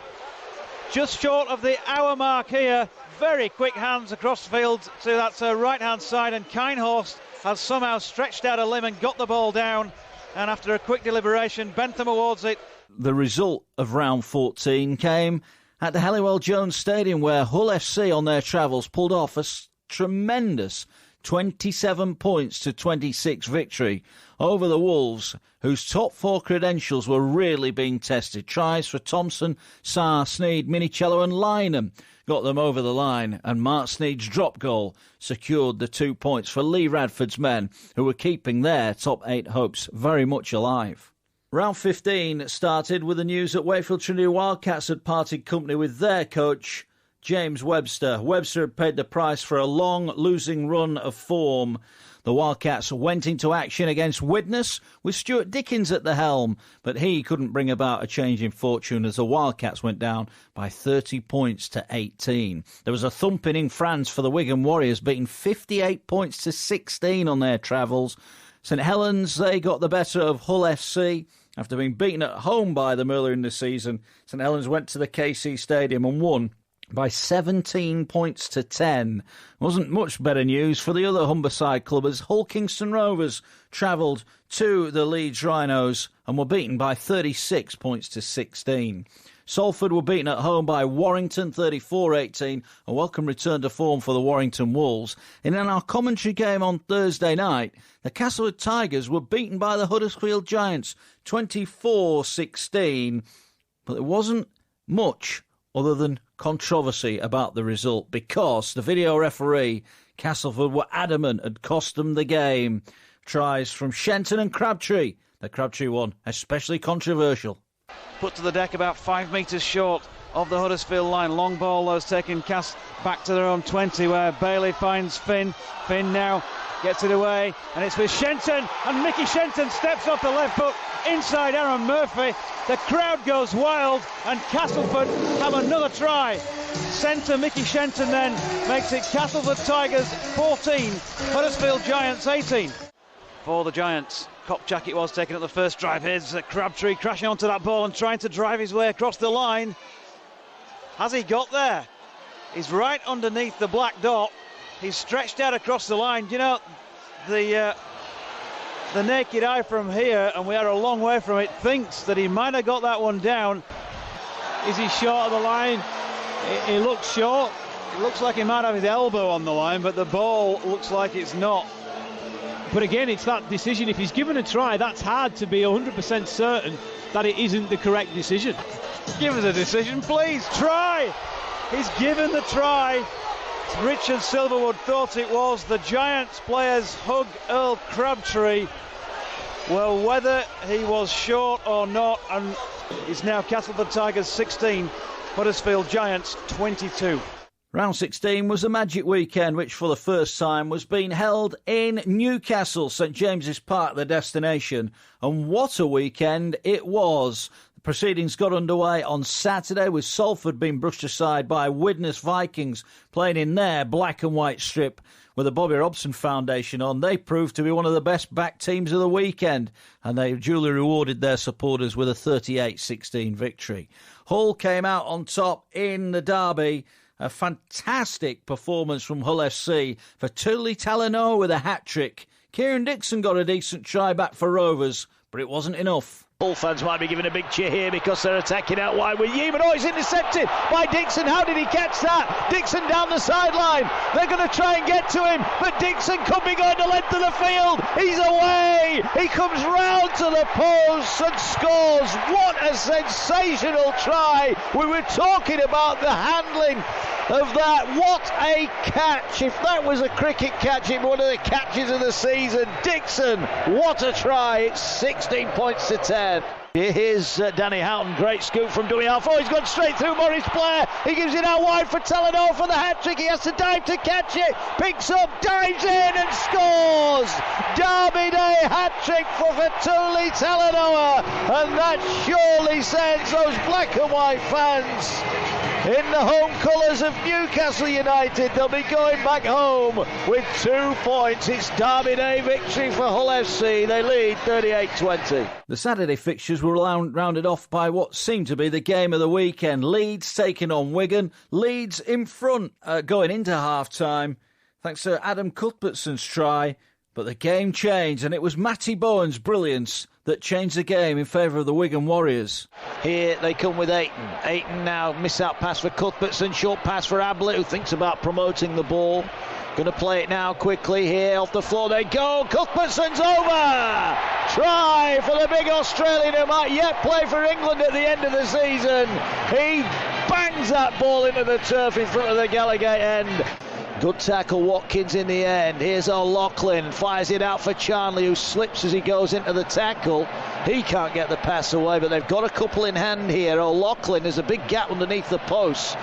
Just short of the hour mark here. Very quick hands across the field to that right-hand side, and Kinehorst has somehow stretched out a limb and got the ball down. And after a quick deliberation, Bentham awards it. The result of round 14 came at the Halliwell Jones Stadium, where Hull FC on their travels pulled off a tremendous 27 points to 26 victory over the Wolves, whose top four credentials were really being tested. Tries for Thompson, Sarr, Sneyd, Minicello and Lynham got them over the line, and Mark Sneyd's drop goal secured the 2 points for Lee Radford's men, who were keeping their top 8 hopes very much alive. Round 15 started with the news that Wakefield Trinity Wildcats had parted company with their coach, James Webster. Webster had paid the price for a long losing run of form. The Wildcats went into action against Widnes with Stuart Dickens at the helm, but he couldn't bring about a change in fortune as the Wildcats went down by 30 points to 18. There was a thumping in France for the Wigan Warriors, beating 58 points to 16 on their travels. St Helens, they got the better of Hull FC. After being beaten at home by them earlier in the season, St Helens went to the KC Stadium and won by 17 points to 10. Wasn't much better news for the other Humberside club as Hull Kingston Rovers travelled to the Leeds Rhinos and were beaten by 36 points to 16. Salford were beaten at home by Warrington 34-18, a welcome return to form for the Warrington Wolves. And in our commentary game on Thursday night, the Castlewood Tigers were beaten by the Huddersfield Giants 24-16, but there wasn't much other than controversy about the result because the video referee, Castleford, were adamant had cost them the game. Tries from Shenton and Crabtree. The Crabtree one, especially controversial. Put to the deck about 5 metres short of the Huddersfield line. Long ball, those taking Cast back to their own 20 where Bailey finds Finn. Finn now gets it away and it's with Shenton, and Mickey Shenton steps off the left foot inside Aaron Murphy. The crowd goes wild and Castleford have another try. Centre Mickey Shenton then makes it Castleford Tigers 14, Huddersfield Giants 18. For the Giants, Kopchak it was taking up the first drive. Here's Crabtree crashing onto that ball and trying to drive his way across the line. Has he got there? He's right underneath the black dot. He's stretched out across the line. You know, the naked eye from here, and we are a long way from it, thinks that he might have got that one down. Is he short of the line? He looks short. It looks like he might have his elbow on the line, but the ball looks like it's not. But again, it's that decision. If he's given a try, that's hard to be 100% certain that it isn't the correct decision. Give us a decision, please. Try! He's given the try. Richard Silverwood thought it was. The Giants players hug Earl Crabtree. Well, whether he was short or not, and it's now Castleford Tigers 16, Huddersfield Giants 22. Round 16 was a magic weekend, which for the first time was being held in Newcastle, St James's Park, the destination. And what a weekend it was. The proceedings got underway on Saturday with Salford being brushed aside by Widnes Vikings playing in their black and white strip with the Bobby Robson Foundation on. They proved to be one of the best back teams of the weekend, and they duly rewarded their supporters with a 38-16 victory. Hull came out on top in the derby. A fantastic performance from Hull FC for Tuli Talanoa with a hat-trick. Kieran Dixon got a decent try back for Rovers, but it wasn't enough. Hull fans might be giving a big cheer here because they're attacking out wide with Yeaman. Oh, he's intercepted by Dixon. How did he catch that? Dixon down the sideline. They're going to try and get to him, but Dixon could be going the length of the field. He's away. He comes round to the post and scores. What a sensational try. We were talking about the handling of that. What a catch. If that was a cricket catch, it was one of the catches of the season. Dixon, what a try. It's 16 points to 10. Here's Danny Houghton, great scoop from dummy half. Oh, he's gone straight through Maurice Blair. He gives it out wide for Talanoa for the hat-trick. He has to dive to catch it. Picks up, dives in and scores. Derby Day hat-trick for Fatuli Talanoa. And that surely sends those black and white fans in the home colours of Newcastle United. They'll be going back home with 2 points. It's Derby Day victory for Hull FC. They lead 38-20. The Saturday fixtures were rounded off by what seemed to be the game of the weekend. Leeds taking on Wigan. Leeds in front going into half-time, thanks to Adam Cuthbertson's try. But the game changed, and it was Matty Bowen's brilliance that changed the game in favour of the Wigan Warriors. Here they come with Ayton. Ayton now, miss-out pass for Cuthbertson, short pass for Ablett, who thinks about promoting the ball. Going to play it now quickly here, off the floor they go. Cuthbertson's over! Try for the big Australian who might yet play for England at the end of the season. He bangs that ball into the turf in front of the Gallagher end. Good tackle, Watkins in the end. Here's O'Loughlin, fires it out for Charnley, who slips as he goes into the tackle. He can't get the pass away, but they've got a couple in hand here. O'Loughlin, there's a big gap underneath the posts.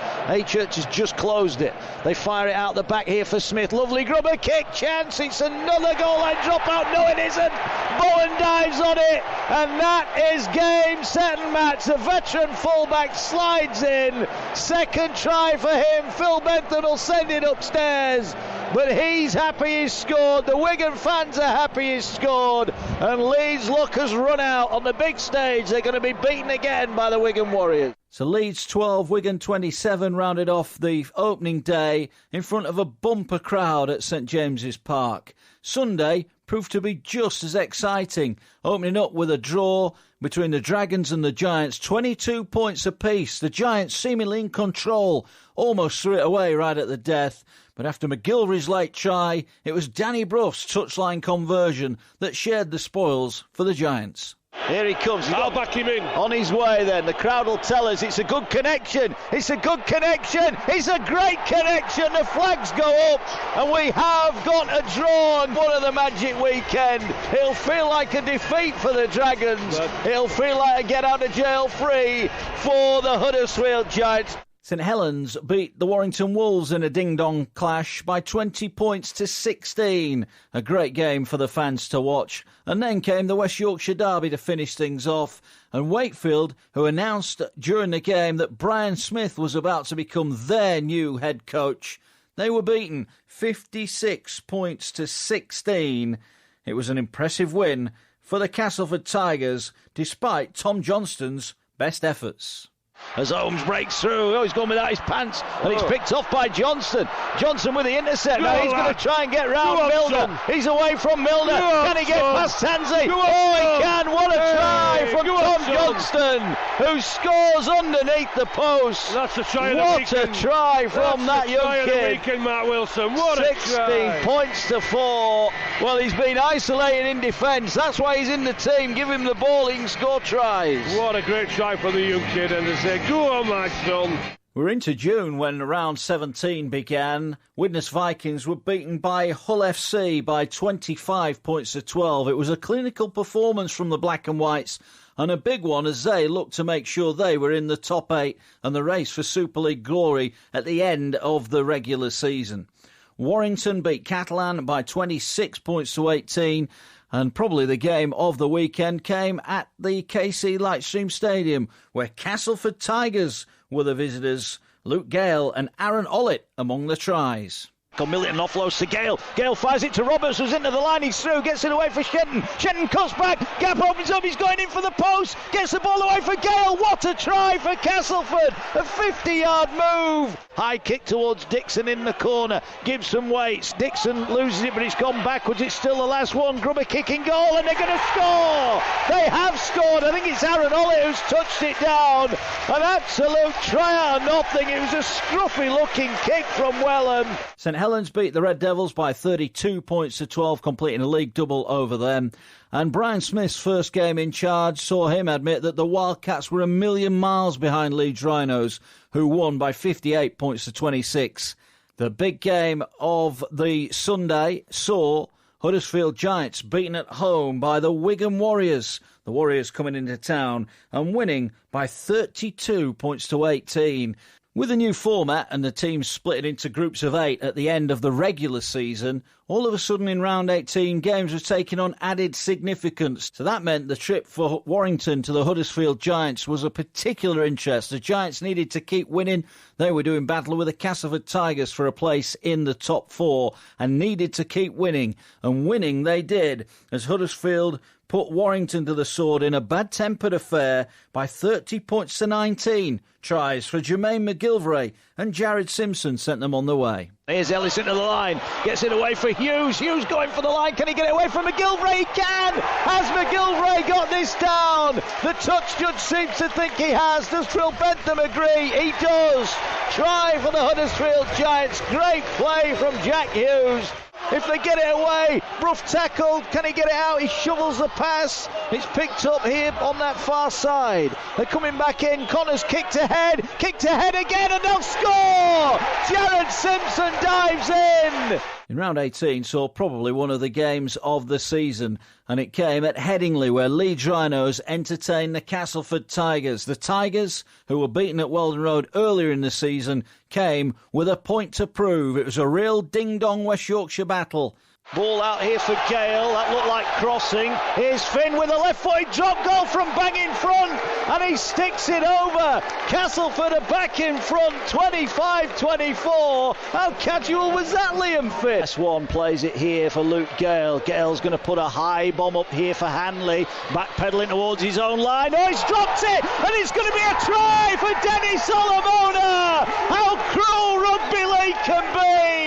Church has just closed it. They fire it out the back here for Smith. Lovely grubber kick, chance. It's another goal line dropout. No, it isn't. Bowen dives on it, and that is game, set and match. The veteran fullback slides in. Second try for him. Phil Bentham will send it upstairs, but he's happy he's scored. The Wigan fans are happy he's scored, and Leeds luck has run out on the big stage. They're going to be beaten again by the Wigan Warriors. So Leeds 12, Wigan 27 rounded off the opening day in front of a bumper crowd at St James's Park. Sunday proved to be just as exciting, opening up with a draw between the Dragons and the Giants, 22 points apiece. The Giants seemingly in control, almost threw it away right at the death. But after McGilvery's late try, it was Danny Bruff's touchline conversion that shared the spoils for the Giants. Here he comes. I'll back him in. On his way then. The crowd will tell us it's a good connection. It's a good connection. It's a great connection. The flags go up, and we have got a draw on one of the Magic Weekend. It'll feel like a defeat for the Dragons. It'll feel like a get out of jail free for the Huddersfield Giants. St Helens beat the Warrington Wolves in a ding-dong clash by 20 points to 16. A great game for the fans to watch. And then came the West Yorkshire derby to finish things off. And Wakefield, who announced during the game that Brian Smith was about to become their new head coach, they were beaten 56 points to 16. It was an impressive win for the Castleford Tigers, despite Tom Johnston's best efforts. As Holmes breaks through, he's gone without his pants, and it's picked off by Johnston. Johnston with the intercept. Now he's going to try and get round Milner. He's away from Milner. Can he get past Tanzi? He can. What a try from Tom Johnston, who scores underneath the post. That's a try. What a try from that young kid. Weekend, Mark Wilson. What 16 points to 4. Well, he's been isolated in defence. That's why he's in the team. Give him the ball, he can score tries. What a great try for the young kid, and they say, go on, my son. We're into June when round 17 began. Widnes Vikings were beaten by Hull FC by 25 points to 12. It was a clinical performance from the Black and Whites, and a big one as they looked to make sure they were in the top 8 and the race for Super League glory at the end of the regular season. Warrington beat Catalan by 26 points to 18, and probably the game of the weekend came at the KC Lightstream Stadium, where Castleford Tigers were the visitors. Luke Gale and Aaron Ollett among the tries. Milton offloads to Gale. Gale fires it to Roberts, who's into the line. He's through, gets it away for Shenton. Shenton cuts back. Gap opens up. He's going in for the post. Gets the ball away for Gale. What a try for Castleford. A 50-yard move. High kick towards Dixon in the corner. Gibson waits. Dixon loses it, but it's gone backwards. It's still the last one. Grubber kicking goal, and they're going to score. They have scored. I think it's Aaron Ollett who's touched it down. An absolute try out of nothing. It was a scruffy-looking kick from Welham. St Helens beat the Red Devils by 32 points to 12, completing a league double over them. And Brian Smith's first game in charge saw him admit that the Wildcats were a million miles behind Leeds Rhinos, who won by 58 points to 26. The big game of the Sunday saw Huddersfield Giants beaten at home by the Wigan Warriors. The Warriors coming into town and winning by 32 points to 18. With the new format and the teams split into groups of 8 at the end of the regular season, all of a sudden in round 18 games were taking on added significance. So that meant the trip for Warrington to the Huddersfield Giants was of particular interest. The Giants needed to keep winning. They were doing battle with the Castleford Tigers for a place in the top 4 and needed to keep winning. And winning they did as Huddersfield put Warrington to the sword in a bad-tempered affair by 30 points to 19. Tries for Jermaine McGilvray and Jared Simpson sent them on the way. Here's Ellis into the line, gets it away for Hughes. Hughes going for the line, can he get it away from McGilvray? He can! Has McGilvray got this down? The touch judge seems to think he has. Does Phil Bentham agree? He does. Try for the Huddersfield Giants. Great play from Jack Hughes. If they get it away, rough tackle, can he get it out? He shovels the pass. It's picked up here on that far side. They're coming back in. Connor's kicked ahead again, and they'll score! Jared Simpson dives in. In round 18 saw probably one of the games of the season, and it came at Headingley, where Leeds Rhinos entertained the Castleford Tigers. The Tigers, who were beaten at Weldon Road earlier in the season, came with a point to prove. It was a real ding-dong West Yorkshire battle. Ball out here for Gale, that looked like crossing. Here's Finn with a left-footed drop goal from bang in front, and he sticks it over. Castleford are back in front, 25-24. How casual was that, Liam Finn? S1 plays it here for Luke Gale. Gale's going to put a high bomb up here for Hanley, backpedaling towards his own line. Oh, he's dropped it, and it's going to be a try for Denny Solomona. How cruel rugby league can be.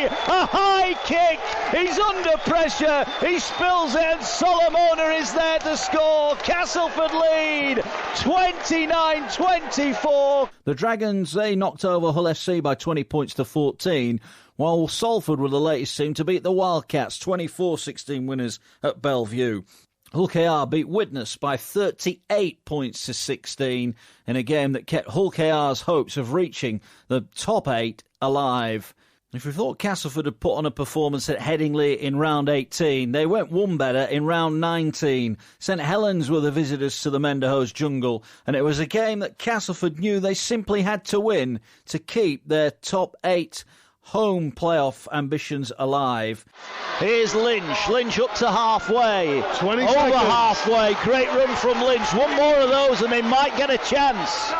A high kick, he's under pressure, he spills it, and Solomona is there to score. Castleford lead 29-24. The Dragons, they knocked over Hull FC by 20 points to 14, while Salford were the latest team to beat the Wildcats, 24-16 winners at Bellevue. Hull KR beat Widnes by 38 points to 16 in a game that kept Hull KR's hopes of reaching the top 8 alive. If we thought Castleford had put on a performance at Headingley in round 18, they went one better in round 19. St Helens were the visitors to the Menderhose Jungle, and it was a game that Castleford knew they simply had to win to keep their top 8 home playoff ambitions alive. Here's Lynch. Lynch up to halfway. 20 Over seconds. halfway. Great run from Lynch. One more of those and they might get a chance.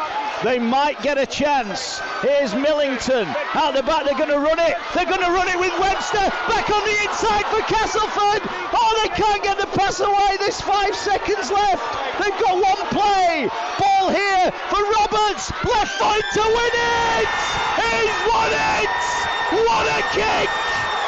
They might get a chance. Here's Millington. Out the back, they're going to run it. They're going to run it with Webster. Back on the inside for Castleford. Oh, they can't get the pass away. There's 5 seconds left. They've got one play. Ball here for Roberts. Left foot to win it. He's won it. What a kick.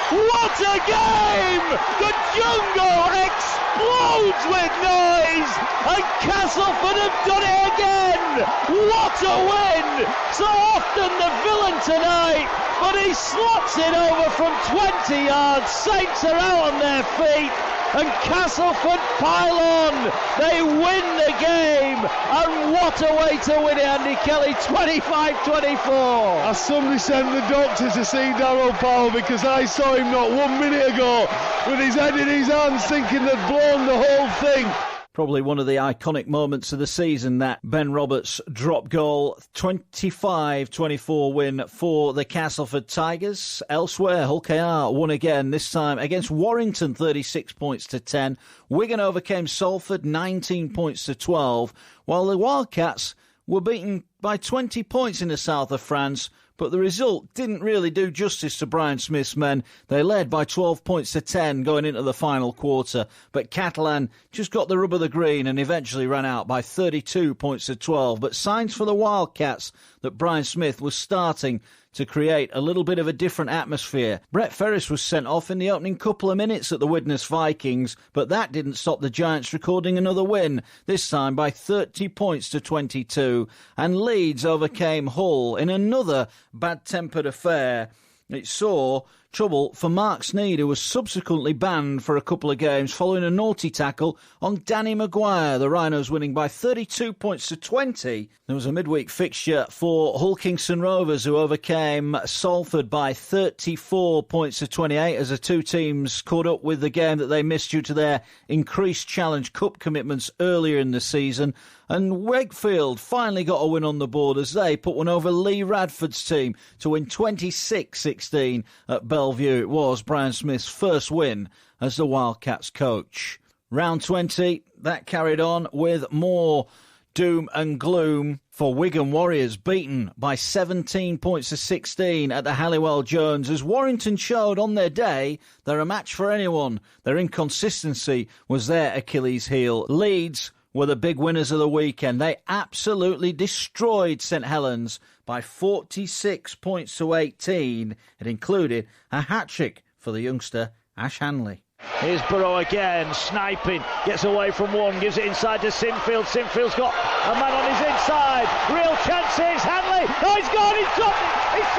What a game! The jungle explodes with noise, and Castleford have done it again! What a win! So often the villain tonight, but he slots it over from 20 yards. Saints are out on their feet, and Castleford pile on. They win the game, and what a way to win it, Andy Kelly, 25-24. As somebody sent the doctor to see Darryl Powell, because I saw him not 1 minute ago with his head in his hands thinking they'd blown the whole thing. Probably one of the iconic moments of the season, that Ben Roberts drop goal. 25-24 win for the Castleford Tigers. Elsewhere, Hull KR won again, this time against Warrington, 36 points to 10. Wigan overcame Salford, 19 points to 12, while the Wildcats were beaten by 20 points in the south of France. But the result didn't really do justice to Brian Smith's men. They led by 12 points to 10 going into the final quarter. But Catalan just got the rub of the green and eventually ran out by 32 points to 12. But signs for the Wildcats that Brian Smith was starting to create a little bit of a different atmosphere. Brett Ferris was sent off in the opening couple of minutes at the Widnes Vikings, but that didn't stop the Giants recording another win, this time by 30 points to 22. And Leeds overcame Hull in another bad-tempered affair. It saw Trouble for Mark Sneyd, who was subsequently banned for a couple of games following a naughty tackle on Danny Maguire. The Rhinos winning by 32 points to 20. There was a midweek fixture for Hull Kingston Rovers, who overcame Salford by 34 points to 28 as the two teams caught up with the game that they missed due to their increased Challenge Cup commitments earlier in the season. And Wakefield finally got a win on the board as they put one over Lee Radford's team to win 26-16 at Bellevue. It was Brian Smith's first win as the Wildcats coach. Round 20, that carried on with more doom and gloom for Wigan Warriors, beaten by 17 points to 16 at the Halliwell Jones, as Warrington showed on their day they're a match for anyone. Their inconsistency was their Achilles heel. Leeds were the big winners of the weekend. They absolutely destroyed St Helens by 46 points to 18. It included a hat-trick for the youngster Ash Hanley. Here's Burrow again, sniping, gets away from one, gives it inside to Sinfield. Sinfield's got a man on his inside, real chances, Hanley, oh he's gone, he's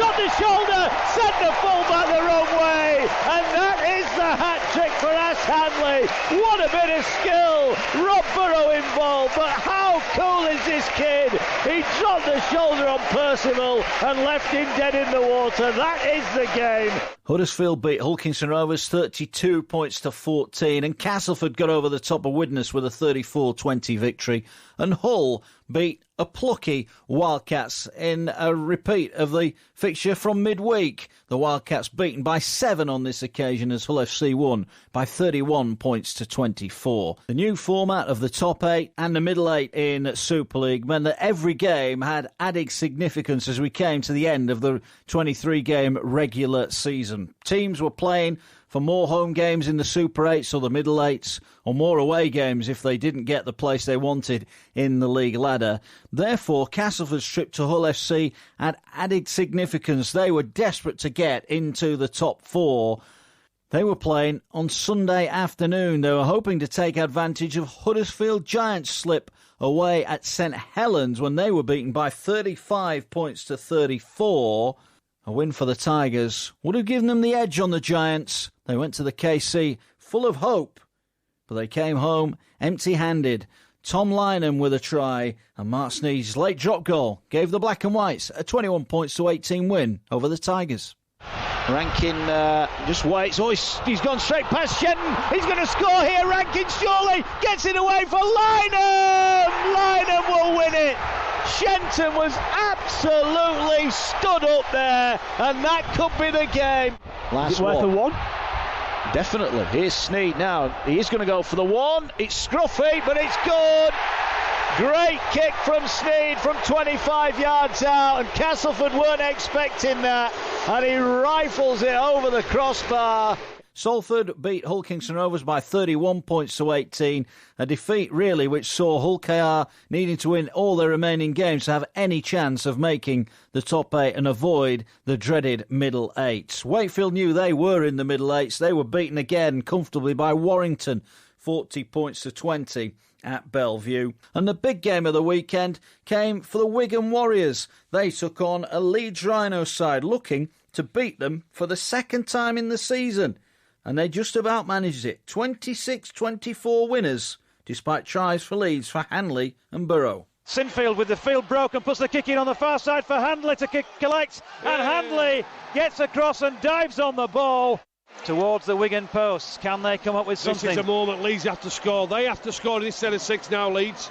got the shoulder, sent the fullback the wrong way, and that is the hat-trick for Ash Hanley. What a bit of skill, Rob Burrow involved, but how cool is this kid? He dropped the shoulder on Percival and left him dead in the water. That is the game. Huddersfield beat Hull Kingston Rovers 32 points to 14, and Castleford got over the top of Widnes with a 34-20 victory, and Hull beat a plucky Wildcats in a repeat of the fixture from midweek. The Wildcats beaten by 7 on this occasion as Hull FC won by 31 points to 24. The new format of the top 8 and the middle 8 in Super League meant that every game had added significance as we came to the end of the 23-game regular season. Teams were playing for more home games in the Super 8s or the Middle 8s, or more away games if they didn't get the place they wanted in the league ladder. Therefore, Castleford's trip to Hull FC had added significance. They were desperate to get into the top 4. They were playing on Sunday afternoon. They were hoping to take advantage of Huddersfield Giants' slip away at St Helens when they were beaten by 35 points to 34. A win for the Tigers would have given them the edge on the Giants. They went to the KC full of hope, but they came home empty-handed. Tom Lynham with a try, and Mark Sneyd's late drop goal gave the Black and Whites a 21 points to 18 win over the Tigers. Rankin just waits. Oh, he's gone straight past Shenton. He's going to score here. Rankin surely gets it away for Lynham. Lynham will win it. Shenton was absolutely stood up there, and that could be the game. Last worth of one. Definitely. Here's Sneyd now. He is going to go for the one. It's scruffy, but it's good. Great kick from Sneyd from 25 yards out, and Castleford weren't expecting that, and he rifles it over the crossbar. Salford beat Hull Kingston Rovers by 31 points to 18, a defeat really which saw Hull KR needing to win all their remaining games to have any chance of making the top 8 and avoid the dreaded middle 8s. Wakefield knew they were in the middle 8s. They were beaten again comfortably by Warrington, 40 points to 20 at Bellevue. And the big game of the weekend came for the Wigan Warriors. They took on a Leeds Rhinos side looking to beat them for the second time in the season. And they just about managed it. 26-24 winners, despite tries for Leeds for Hanley and Burrow. Sinfield with the field broken, puts the kick in on the far side for Handley to collect, and Handley gets across and dives on the ball towards the Wigan posts. Can they come up with something? This is the moment Leeds have to score. They have to score in this set of 6 now, Leeds.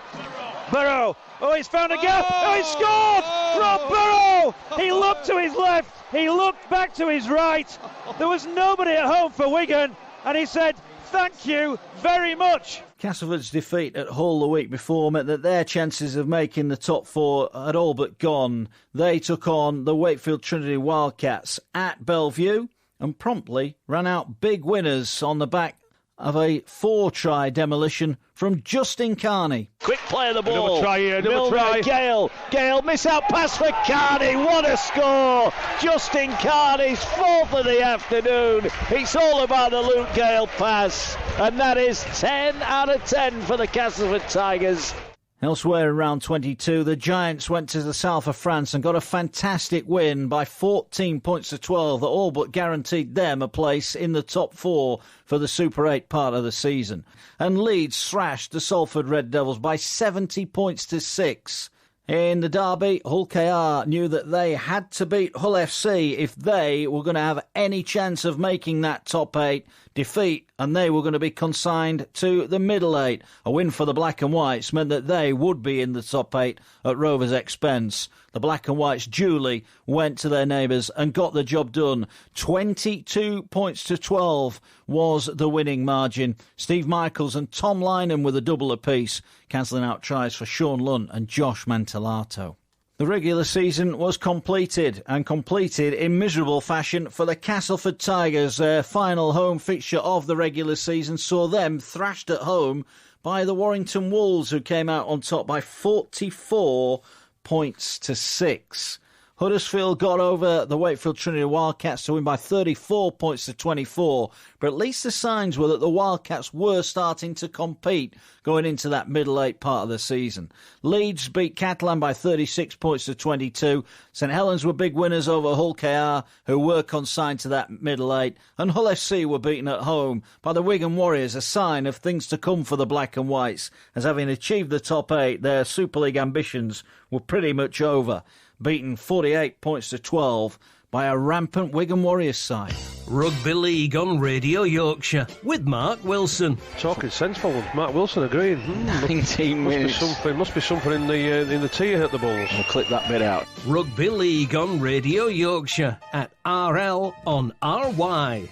Burrow, oh, he's found a gap. Oh, he scored! Rob Burrow! He looked to his left, he looked back to his right. There was nobody at home for Wigan, and he said, thank you very much. Castleford's defeat at Hull the week before meant that their chances of making the top 4 had all but gone. They took on the Wakefield Trinity Wildcats at Bellevue and promptly ran out big winners on the back of a 4-try demolition from Justin Carney. Quick play of the ball. Another try here, another Milner, try. Gale, miss out pass for Carney. What a score. Justin Carney's 4th of the afternoon. It's all about the Luke Gale pass. And that is 10 out of 10 for the Castleford Tigers. Elsewhere in round 22, the Giants went to the south of France and got a fantastic win by 14 points to 12 that all but guaranteed them a place in the top 4 for the Super 8 part of the season. And Leeds thrashed the Salford Red Devils by 70 points to 6. In the derby, Hull KR knew that they had to beat Hull FC if they were going to have any chance of making that top 8 defeat, and they were going to be consigned to the middle 8. A win for the Black and Whites meant that they would be in the top 8 at Rovers' expense. The Black and Whites duly went to their neighbours and got the job done. 22 points to 12 was the winning margin. Steve Michaels and Tom Lynham with a double apiece, cancelling out tries for Sean Lunt and Josh Mantellato. The regular season was completed, and completed in miserable fashion for the Castleford Tigers. Their final home fixture of the regular season saw them thrashed at home by the Warrington Wolves, who came out on top by 44 points to 6. Huddersfield got over the Wakefield Trinity Wildcats to win by 34 points to 24, but at least the signs were that the Wildcats were starting to compete going into that middle 8 part of the season. Leeds beat Catalan by 36 points to 22. St Helens were big winners over Hull KR, who were consigned to that middle 8, and Hull FC were beaten at home by the Wigan Warriors, a sign of things to come for the Black and Whites, as having achieved the top 8, their Super League ambitions were pretty much over. Beaten 48 points to 12 by a rampant Wigan Warriors side. Rugby League on Radio Yorkshire with Mark Wilson. Talking sensible ones. Mark Wilson agreeing. 19 minutes. Must be something in the tea at the Bulls. We'll clip that bit out. Rugby League on Radio Yorkshire at RLonRY.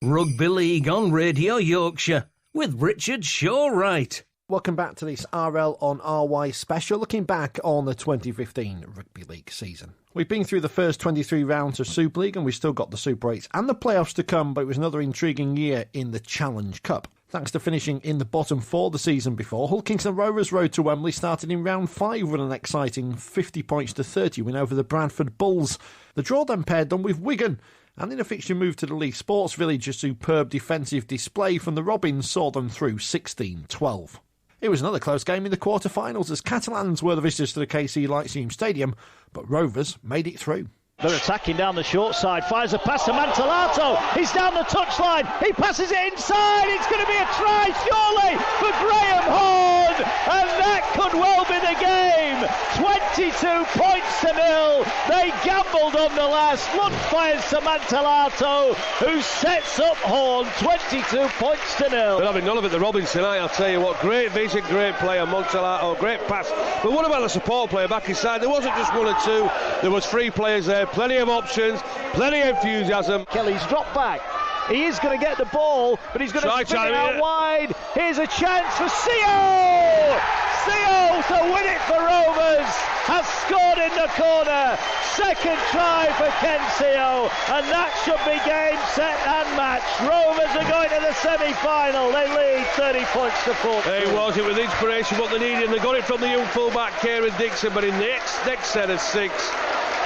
Rugby League on Radio Yorkshire with Richard Shawwright. Welcome back to this RLonRY special, looking back on the 2015 Rugby League season. We've been through the first 23 rounds of Super League and we've still got the Super 8s and the playoffs to come, but it was another intriguing year in the Challenge Cup. Thanks to finishing in the bottom 4 the season before, Hull Kingston Rovers' road to Wembley started in round 5 with an exciting 50 points to 30 win over the Bradford Bulls. The draw then paired them with Wigan, and in a fixture move to the Leeds Sports Village, a superb defensive display from the Robins saw them through 16-12. It was another close game in the quarter-finals as Catalans were the visitors to the KC Lyceum Stadium, but Rovers made it through. They're attacking down the short side, fires a pass to Mantellato, he's down the touchline, he passes it inside, it's going to be a try surely for Graham Horn, and that could well be the game. 22 points to 0, they gambled on the last, Lunt fires to Mantellato, who sets up Horn, 22 points to 0. They're having none of it, the Robins tonight, I'll tell you what. Great vision, great player, Mantellato, great pass. But what about the support player back inside? There wasn't just 1 or 2, there was 3 players there. Plenty of options, plenty of enthusiasm. Kelly's dropped back. He is going to get the ball, but he's going to spin it out wide. Here's a chance for Seo! Seo to win it for Rovers. Has scored in the corner. Second try for Ken Seo, and that should be game, set and match. Rovers are going to the semi-final. They lead 30 points to 4. It was with inspiration what they needed, and they got it from the young fullback Kieran Dixon, but in the next set of 6,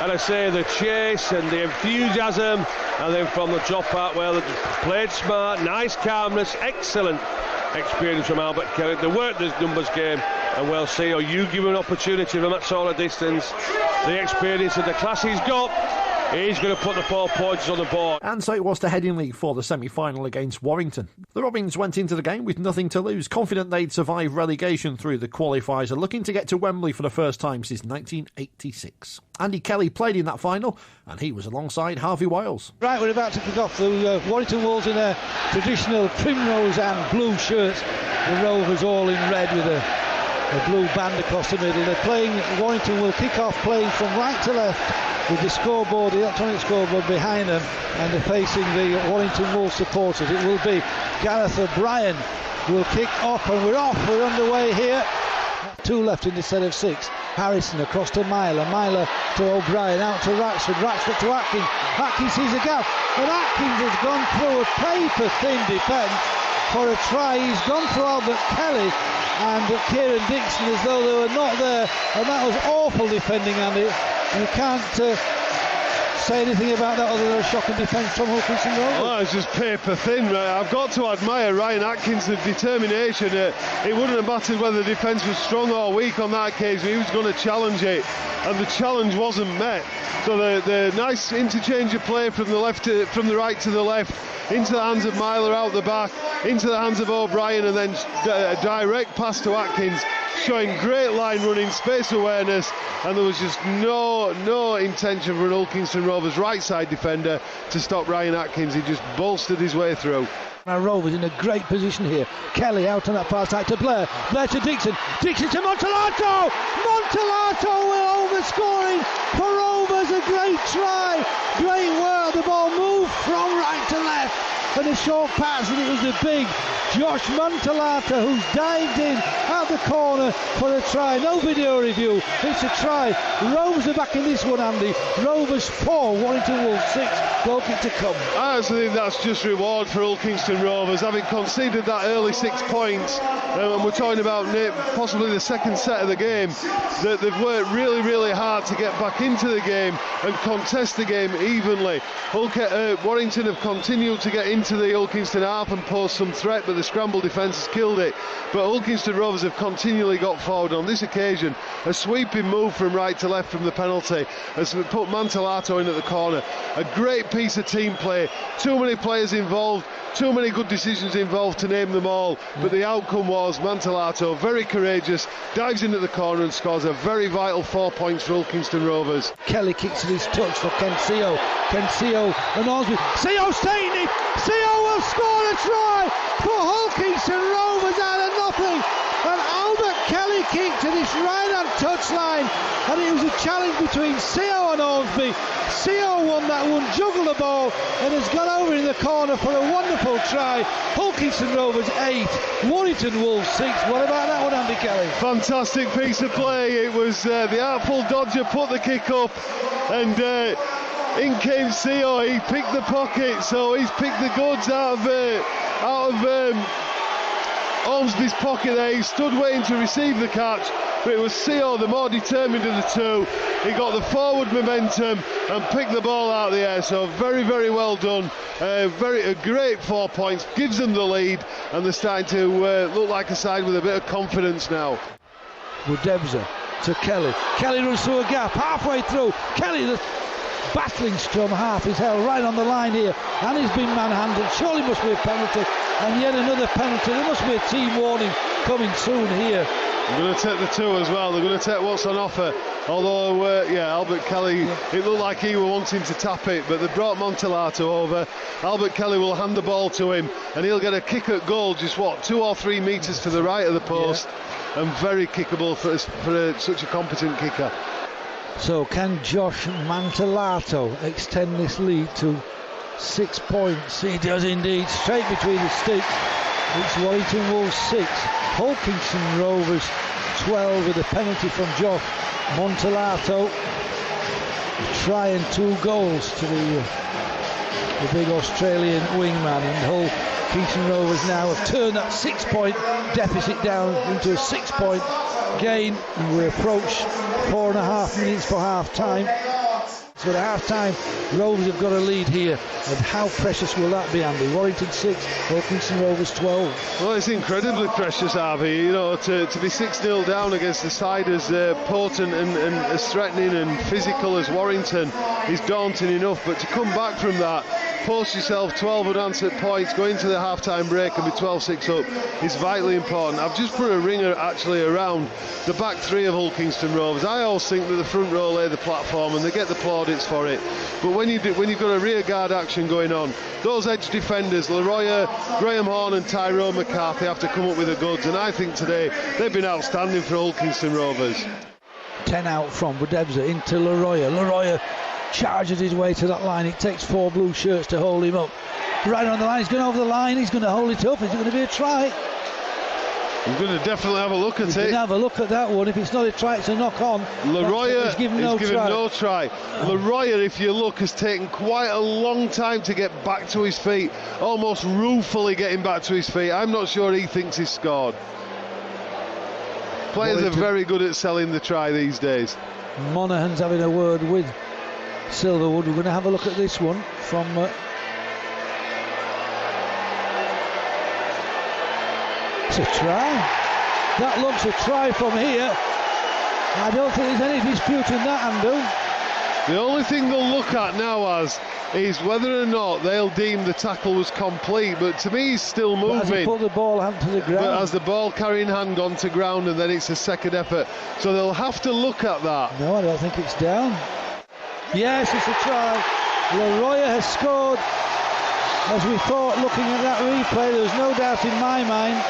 and I say the chase and the enthusiasm, and then from the drop out, well, they played smart, nice calmness, excellent experience from Albert Kelly. They worked this numbers game, and we'll see, or you give him an opportunity from that sort of distance, the experience and the class he's got, he's going to put the 4 points on the board. And so it was the heading league for the semi-final against Warrington. The Robins went into the game with nothing to lose, confident they'd survive relegation through the qualifiers and looking to get to Wembley for the first time since 1986. Andy Kelly played in that final, and he was alongside Harvey Wiles. Right, we're about to kick off. The Warrington Wolves in their traditional primrose and blue shirts. The Rovers all in red with a blue band across the middle. They're playing, Warrington will kick off playing from right to left with the scoreboard, the electronic scoreboard behind them, and they're facing the Warrington Wolves supporters. It will be Gareth O'Brien will kick off, and we're off, we're underway here. 2 left in the set of 6. Harrison across to Myler, Myler to O'Brien, out to Ratchford, Ratchford to Atkins. Atkins sees a gap, and Atkins has gone through a paper-thin defence for a try. He's gone through Albert Kelly and Kieran Dixon as though they were not there, and that was awful defending, Andy. You can't say anything about that other than a shocking defence from Wilkinson Rovers? Oh, it's just paper thin. I've got to admire Ryan Atkins' determination. It wouldn't have mattered whether the defence was strong or weak on that occasion. He was going to challenge it, and the challenge wasn't met. So the nice interchange of play from the right to the left, into the hands of Myler out the back, into the hands of O'Brien, and then a direct pass to Atkins, showing great line running, space awareness, and there was just no intention for an Hull Kingston Rovers right side defender to stop Ryan Atkins. He just bolstered his way through. Now Rovers in a great position here. Kelly out on that far side to Blair. Blair to Dixon. Dixon to Montalato. Montalato will overscoring for Rovers. A great try. Great work. The ball moved from right to left. And a short pass, and it was the big Josh Montalato who's dived in at the corner for a try. No video review, it's a try. Rovers are back in this one, Andy. Rovers 4, Warrington Wolves 6. Goal kick to come. I actually think that's just reward for Hull Kingston Rovers, having conceded that early 6 points, and we're talking about possibly the second set of the game, that they've worked really, really hard to get back into the game and contest the game evenly. Warrington have continued to get into the Hull Kingston half and pose some threat, but the scramble defence has killed it. But Hull Kingston Rovers have continually got forward. On this occasion, a sweeping move from right to left from the penalty has put Montalato in at the corner. A great piece of team play. Too many players involved, too many good decisions involved to name them all, but the outcome was Montalato, very courageous, dives into the corner and scores a very vital 4 points for Hull Kingston Rovers. Kelly kicks to his touch for Kensio and Osby. Sio's taking it. Sio will score a try for Hull Kingston Rovers out of nothing. And Albert Kelly kicked to this right-hand touchline, and it was a challenge between Sio and Osby. Sio won that one, juggled the ball, and has got over in the corner for a wonderful try. Hull Kingston Rovers 8, Warrington Wolves 6. What about that one, Andy Kelly? Fantastic piece of play. It was the artful dodger put the kick up, and in came Sio. He picked the pocket, so he's picked the goods out of Ormsby's pocket there. He stood waiting to receive the catch, but it was Sio, the more determined of the two. He got the forward momentum and picked the ball out of the air, so very, very well done. A great 4 points, gives them the lead, and they're starting to look like a side with a bit of confidence now. Budebza to Kelly. Kelly runs through a gap, halfway through. Kelly, the battling scrum half, is held right on the line here, and he's been manhandled. Surely must be a penalty, and yet another penalty. There must be a team warning coming soon here. They're going to take the two as well. They're going to take what's on offer. Although, Albert Kelly, it looked like he were wanting to tap it, but they brought Montalato over. Albert Kelly will hand the ball to him, and he'll get a kick at goal, just 2 or 3 metres to the right of the post, and very kickable for such a competent kicker. So can Josh Montalato extend this lead to 6 points? He does indeed, straight between the sticks. It's Warrington Wolves 6, Hull Kingston Rovers 12, with a penalty from Josh Montalato. Try and 2 goals to the big Australian wingman, and Hull Kingston Rovers now have turned that 6 point deficit down into a 6 point gain, and we approach 4.5 minutes for half time. So at half time, Rovers have got a lead here, and how precious will that be, Andy? Warrington 6, Hull Kingston Rovers 12. Well, it's incredibly precious, Harvey. You know, to be 6-0 down against the side as potent and as threatening and physical as Warrington is daunting enough, but to come back from that, post yourself 12 unanswered points, go into the half-time break and be 12-6 up is vitally important. I've just put a ringer actually around the back three of Hull Kingston Rovers. I always think that the front row lay the platform and they get the plaudits for it, but when you've got a rear guard action going on, those edge defenders, Leroy, Graham Horn and Tyrone McCarthy, have to come up with the goods, and I think today they've been outstanding for Hull Kingston Rovers. 10 out from Budebza into Leroy charges his way to that line. It takes 4 blue shirts to hold him up. Right on the line, he's going over the line, he's going to hold it up. Is it going to be a try? He's going to definitely have a look at it. Have a look at that one. If it's not a try, it's a knock on. Leroy is given no try. Leroy, if you look, has taken quite a long time to get back to his feet, almost ruefully getting back to his feet. I'm not sure he thinks he's scored. Players are very good at selling the try these days. Monaghan's having a word with Silverwood. We're going to have a look at this one from it's a try. That looks a try from here. I don't think there's any dispute in that, Andu. The only thing they'll look at now is whether or not they'll deem the tackle was complete, but to me he's still moving. But as he put the ball hand to the ground. But as the ball carrying hand gone to ground, and then it's a second effort, so they'll have to look at that. No, I don't think it's down. Yes, it's a try. LaRoya has scored. As we thought, looking at that replay, there was no doubt in my mind.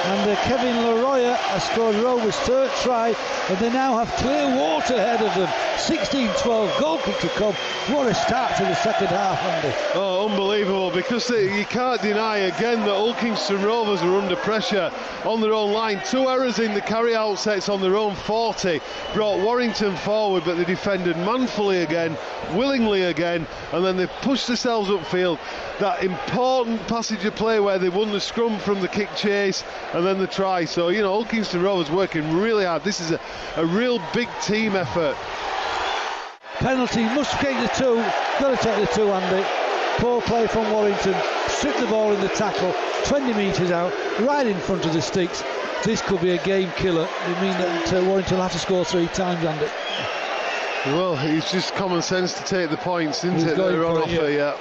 And Kevin LaRoya has scored Rovers' third try, and they now have clear water ahead of them. 16-12 goal kick to come. What a start to the second half, Andy. Oh, unbelievable, because you can't deny again that Ulkingston Rovers are under pressure on their own line. 2 errors in the carry-out sets on their own 40 brought Warrington forward, but they defended manfully again, willingly again, and then they pushed themselves upfield. That important passage of play where they won the scrum from the kick chase and then the try. So, you know, Ulkingston Rovers working really hard. This is a real big team effort. Penalty, must take the 2. Got to take the 2, Andy. Poor play from Warrington. Stripped the ball in the tackle, 20 metres out, right in front of the sticks. This could be a game killer. You mean that Warrington will have to score 3 times, Andy? Well, it's just common sense to take the points, isn't it? They're on offer, yeah.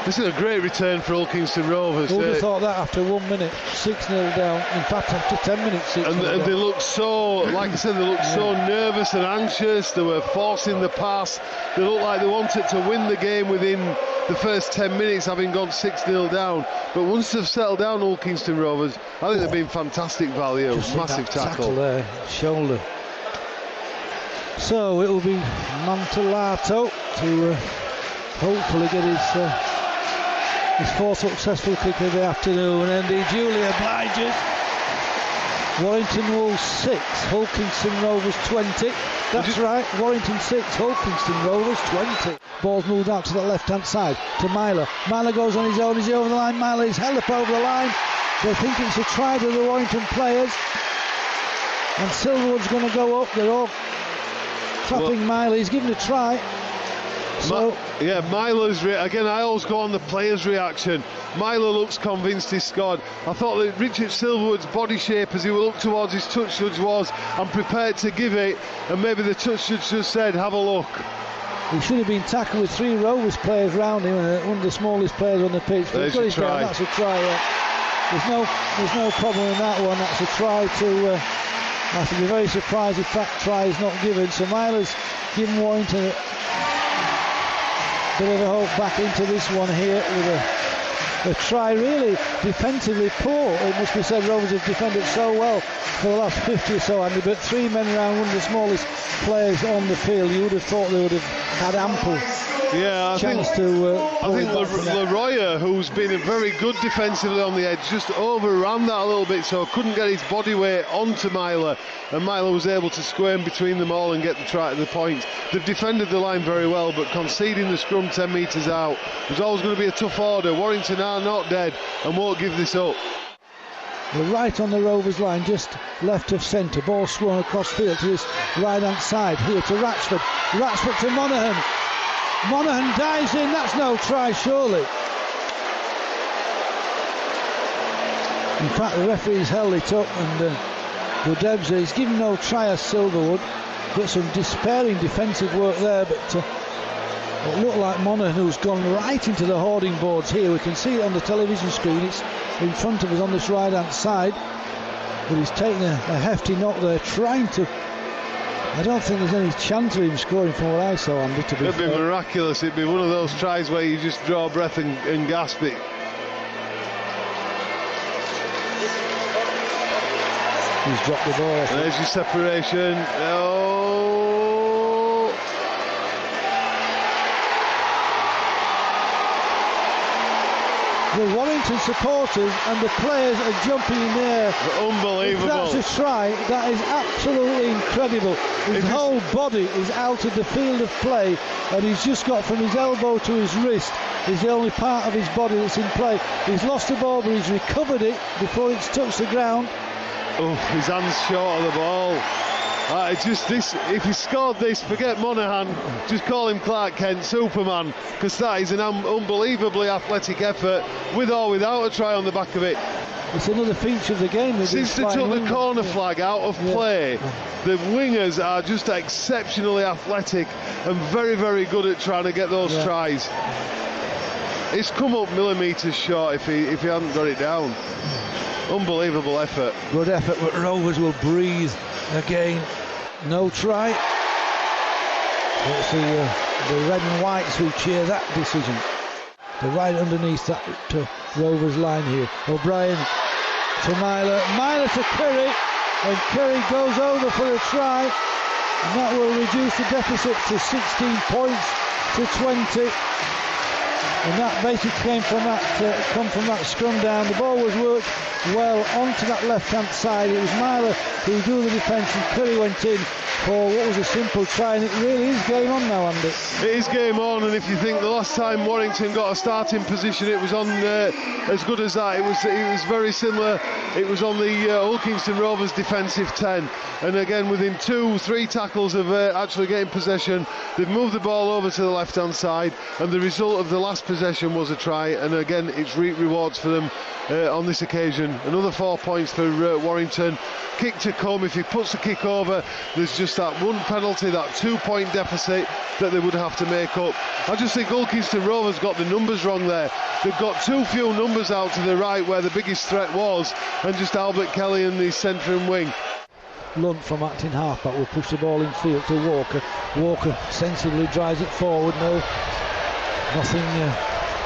This is a great return for Ulkingston Rovers. Who would have thought that after 1 minute, 6-0 down. In fact, after 10 minutes, 6-0 and they looked so, like I said, they looked so nervous and anxious. They were forcing the pass. They looked like they wanted to win the game within the first 10 minutes, having gone 6-0 down. But once they've settled down, Ulkingston Rovers, I think they've been fantastic value. Just massive tackle there, shoulder. So it will be Mantellato to hopefully get his 4th successful kick of the afternoon, and he duly obliges. Warrington Wolves 6, Hulkingston Rovers 20. That's right, Warrington 6, Hulkingston Rovers 20. Ball's moved out to the left-hand side to Myler. Myler goes on his own, is he over the line? Myler is held up over the line. They think it's a try to the Warrington players. And Silverwood's going to go up. They're all clapping Myler. He's given a try. So Myler's again. I always go on the player's reaction. Myler looks convinced he's scored. I thought that Richard Silverwood's body shape as he looked towards his touch judge was, I'm prepared to give it, and maybe the touch judge just said, have a look. He should have been tackled with 3 Rovers players round him, one of the smallest players on the pitch. There's a try. That's a try. There's no problem in that one. That's a try to. I should be very surprised if that try is not given. So Myler's given Warrington a bit of a hope back into this one here with a try. Really defensively poor, it must be said. Rovers have defended so well for the last 50 or so, Andy, but 3 men around one of the smallest players on the field. You would have thought they would have had ample chance to I think LaRoya, who's been very good defensively on the edge, just overran that a little bit, so couldn't get his body weight onto Myler, and Myler was able to squirm between them all and get the try to the point. They've defended the line very well, but conceding the scrum 10 metres out was always going to be a tough order. Warrington are not dead and won't give this up. They're right on the Rovers line, just left of centre. Ball swung across field to his right hand side. Here to Ratchford. Ratchford to Monaghan. Monaghan dives in. That's no try, surely. In fact, the referee's held it up, and Budebza, he's given no try as Silverwood. Got some despairing defensive work there, but it looked like Monaghan, who's gone right into the hoarding boards here. We can see it on the television screen. It's in front of us on this right hand side, but he's taken a hefty knock there, trying to. I don't think there's any chance of him scoring from what I saw, Andy, to be It'd be miraculous. It'd be one of those tries where you just draw a breath and gasp it. He's dropped the ball. There's your separation. Oh. The Warrington supporters and the players are jumping in the air. Unbelievable. If that's a try, that is absolutely incredible. His whole body is out of the field of play, and he's just got from his elbow to his wrist is the only part of his body that's in play. He's lost the ball, but he's recovered it before it's touched the ground. Oh, his hand's short of the ball. If he scored this, forget Monaghan, just call him Clark Kent, Superman, because that is an unbelievably athletic effort, with or without a try on the back of it. It's another feature of the game. Since they took the corner flag out of play, the wingers are just exceptionally athletic and very, very good at trying to get those tries. It's come up millimetres short if he hadn't got it down. Unbelievable effort. Good effort, but Rovers will breathe again. No try. It's the red and whites who cheer that decision. They're right underneath that Rovers line here. O'Brien to Myler. Myler to Curry. And Curry goes over for a try. And that will reduce the deficit to 16 points to 20. And that basically came from that scrum down. The ball was worked well onto that left-hand side. It was Myler who drew the defence, and Curry went in for what was a simple try, and it really is game on now, Andy. It is game on, and if you think the last time Warrington got a starting position, it was on as good as that. It was very similar. It was on the Hull Kingston Rovers defensive 10, and again within 2-3 tackles of actually getting possession, they've moved the ball over to the left-hand side, and the result of the last possession was a try, and again it's rewards for them on this occasion. Another 4 points for Warrington. Kick to come. If he puts the kick over, there's just that one penalty, that 2-point deficit that they would have to make up. I just think Hull Kingston Rovers got the numbers wrong there. They've got too few numbers out to the right where the biggest threat was, and just Albert Kelly in the centre and wing. Lunt from acting halfback will push the ball in field to Walker. Walker sensibly drives it forward. Nothing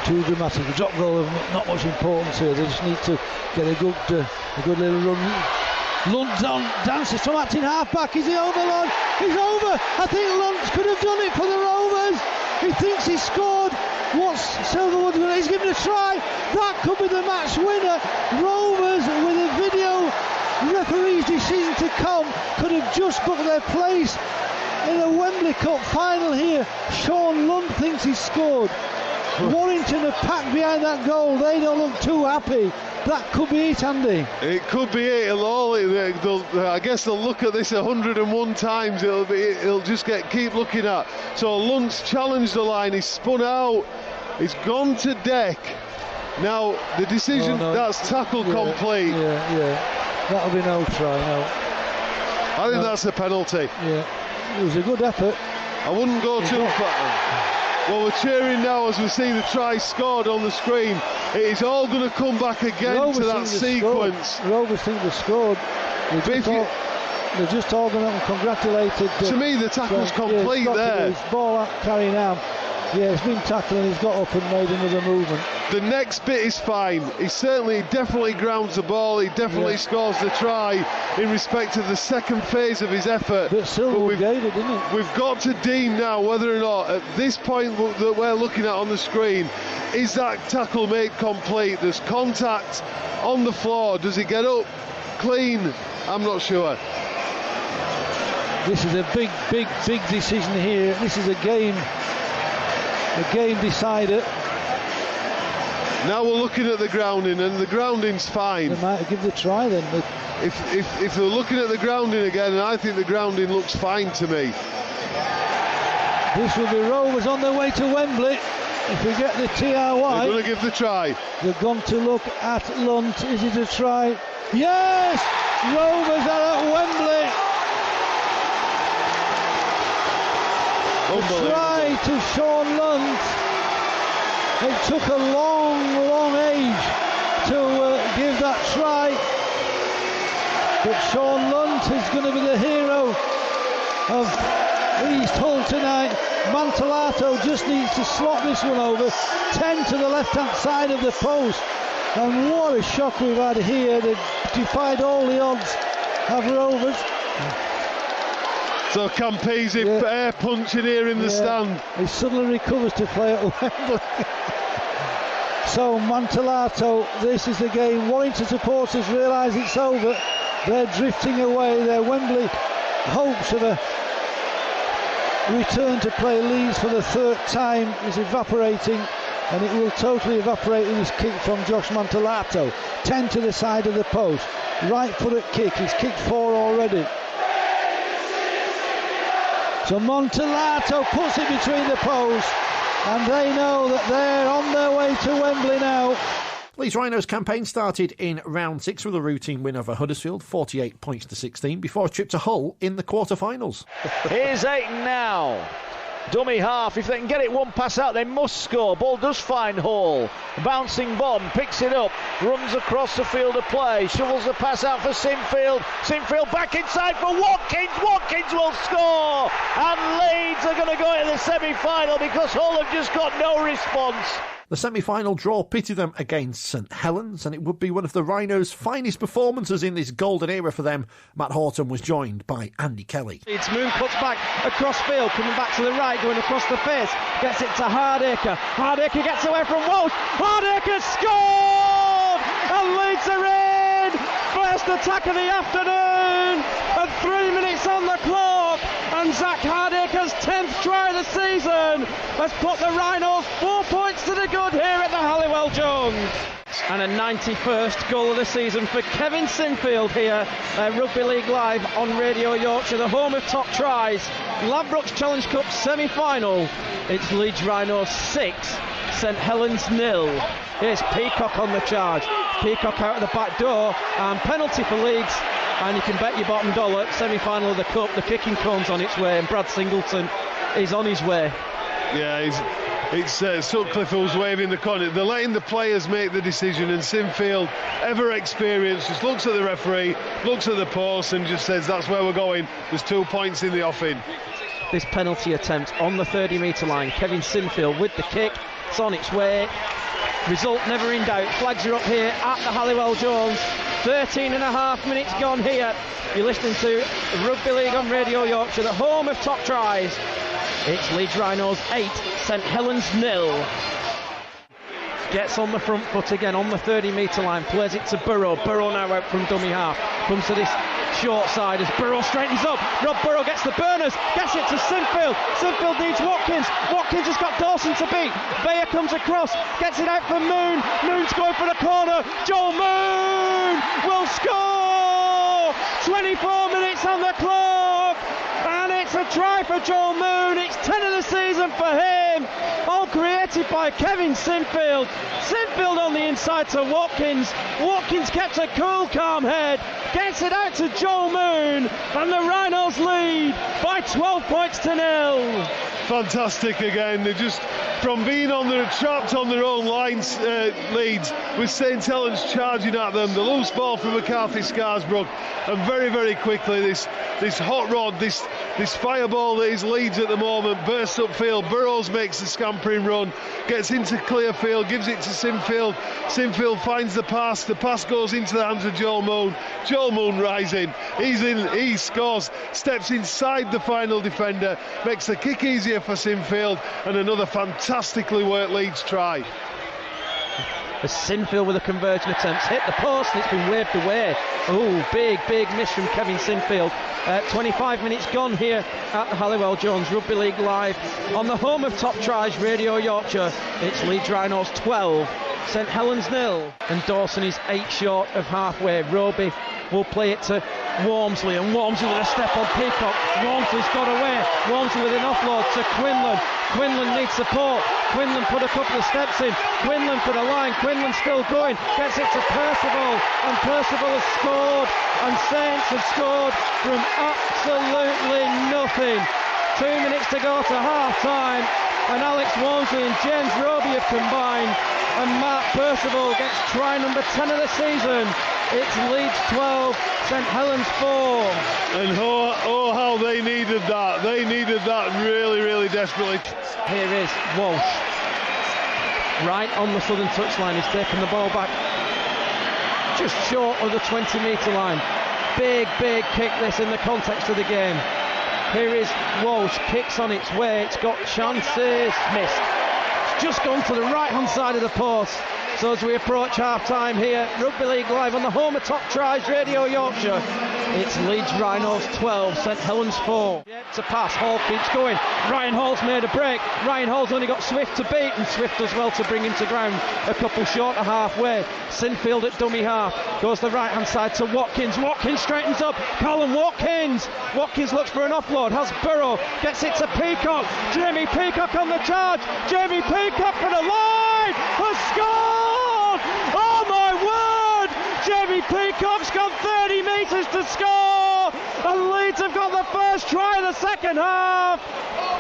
too dramatic. The drop goal of not much importance here. They just need to get a good little run. Lunt dances from acting halfback. Is he over, Lunt? He's over. I think Lunt could have done it for the Rovers. He thinks he scored. What's Silverwood going to? He's given a try. That could be the match winner. Rovers, with a video referee's decision to come, could have just booked their place in a Wembley Cup final here. Sean Lunt thinks he's scored. Warrington are packed behind that goal. They don't look too happy. That could be it, Andy. It could be it. I guess they'll look at this 101 times. It'll just keep looking at. So Lunt's challenged the line. He's spun out. He's gone to deck. Now the decision, that's tackle complete. Yeah. That'll be no try. No. I think that's a penalty. Yeah. It was a good effort. I wouldn't go too far. Well, we're cheering now as we see the try scored on the screen. It is all going to come back again Rovers to that sequence. Rovers think they scored. They're just all going to congratulate it. To me, the tackle's complete there. His ball out carrying out. Yeah, he's been tackled and he's got up and made another movement. The next bit is fine. He definitely grounds the ball. He definitely scores the try in respect of the second phase of his effort. But Silverwood gave it, didn't it? We've got to deem now whether or not at this point that we're looking at on the screen, is that tackle made complete? There's contact on the floor. Does he get up clean? I'm not sure. This is a big decision here. This is a game decider. Now we're looking at the grounding, and the grounding's fine. They might give the try then. If they're looking at the grounding again, and I think the grounding looks fine to me. This will be Rovers on their way to Wembley. If we get the TRY, they're going to give the try. They're going to look at Lunt. Is it a try? Yes! Rovers are at Wembley. The try to Sean Lunt. It took a long age to give that try, but Sean Lunt is going to be the hero of East Hull tonight. Mantalato just needs to slot this one over 10 to the left hand side of the post, and what a shock we've had here. They've defied all the odds of Rovers. So Campese air punching here in the stand. He suddenly recovers to play at Wembley. So Mantalato, this is the game. Warrington supporters realise it's over. They're drifting away. Their Wembley hopes of a return to play Leeds for the third time is evaporating, and it will totally evaporate in this kick from Josh Mantalato. 10 to the side of the post. Right foot at kick. He's kicked 4 already. So Montelato puts it between the posts, and they know that they're on their way to Wembley now. Leeds Rhinos' campaign started in round 6 with a routine win over Huddersfield, 48 points to 16, before a trip to Hull in the quarter-finals. Here's Ayton now. Dummy half. If they can get it one pass out, they must score. Ball does find Hall. Bouncing bomb, picks it up, runs across the field of play, shovels the pass out for Sinfield. Sinfield back inside for Watkins. Watkins will score, and Leeds are going to go into the semi-final because Hull have just got no response. The semi-final draw pitted them against St Helens, and it would be one of the Rhinos' finest performances in this golden era for them. Matt Horton was joined by Andy Kelly. It's Moon cuts back across field, coming back to the right, going across the face, gets it to Hardacre. Hardacre gets away from Walsh. Hardacre scored, and Leeds are in. First attack of the afternoon, and 3 minutes on the clock, and Zach Hardacre's 10th try of the season has put the Rhinos 4 points to the good here at the Halliwell Jones. And a 91st goal of the season for Kevin Sinfield here at Rugby League Live on Radio Yorkshire, the home of top tries. Ladbrokes Challenge Cup semi-final. It's Leeds Rhinos 6, St Helens 0. Here's Peacock on the charge. Peacock out of the back door, and penalty for Leeds. And you can bet your bottom dollar, semi-final of the cup, the kicking cone's on its way, and Brad Singleton is on his way. Yeah, it's Sutcliffe who's waving the corner. They're letting the players make the decision, and Sinfield, ever experienced, just looks at the referee, looks at the post, and just says that's where we're going. There's 2 points in the offing. This penalty attempt on the 30-metre line. Kevin Sinfield with the kick. It's on its way. Result never in doubt. Flags are up here at the Halliwell Jones. 13 and a half minutes gone here. You're listening to Rugby League on Radio Yorkshire, the home of top tries. It's Leeds Rhinos 8, St Helens 0. Gets on the front foot again on the 30-metre line, plays it to Burrow. Burrow now out from dummy half. Comes to this short side as Burrow straightens up. Rob Burrow gets the burners, gets it to Sinfield. Sinfield needs Watkins. Watkins has got Dawson to beat. Bayer comes across, gets it out for Moon. Moon's going for the corner. Joel Moon will score! 24 minutes on the clock, and it's a try for Joel Moon. It's 10 of the season for him. All created by Kevin Sinfield. Sinfield on the inside to Watkins. Watkins kept a cool, calm head. Gets it out to Joel Moon. And the Rhinos lead by 12 points to 0. Fantastic again. They're just, from being trapped on their own lines, Leeds, with St Helens charging at them. The loose ball from McCarthy Scarsbrook. And very, very quickly, this hot rod, this fireball that is Leeds at the moment, bursts upfield. Burrows makes the scampering run, gets into clear field, gives it to Sinfield. Sinfield finds the pass. The pass goes into the hands of Joel Moon. Joel Moon rising. He's in. He scores. Steps inside the final defender. Makes the kick easier for Sinfield, and another fantastically worked Leeds try. As Sinfield with the conversion attempts hit the post, and it's been waved away. Oh, big miss from Kevin Sinfield. 25 minutes gone here at the Halliwell Jones Rugby League Live on the home of top tries, Radio Yorkshire. It's Leeds Rhinos 12, St Helens 0, and Dawson is 8 short of halfway. Roby will play it to Walmsley, and Walmsley with a step on Peacock. Walmsley's got away. Walmsley with an offload to Quinlan. Quinlan needs support. Quinlan put a couple of steps in. Quinlan for the line. Quinlan still going. Gets it to Percival, and Percival has scored, and Saints have scored from absolutely nothing. 2 minutes to go to half time, and Alex Walmsley and James Roby have combined, and Mark Percival gets try number 10 of the season. It's Leeds 12, St Helens 4. And oh how they needed that. They needed that really, really desperately. Here is Walsh. Right on the southern touchline. He's taken the ball back just short of the 20-metre line. Big kick this in the context of the game. Here is Walsh. Kicks on its way. It's got chances. Missed. just gone to the right-hand side of the post. So as we approach half-time here, Rugby League Live on the home of Top Tries, Radio Yorkshire, it's Leeds Rhinos 12, St Helens 4. Yeah, it's a pass, Hall keeps going. Ryan Hall's made a break. Ryan Hall's only got Swift to beat, and Swift does well to bring him to ground a couple short of halfway. Sinfield at dummy half, goes the right-hand side to Watkins. Watkins straightens up, Colin Watkins. Watkins looks for an offload, has Burrow, gets it to Peacock. Jamie Peacock on the charge. Jamie Peacock for the line, has scored! Oh my word! Jamie Peacock's got 30 metres to score, and Leeds have got the first try of the second half.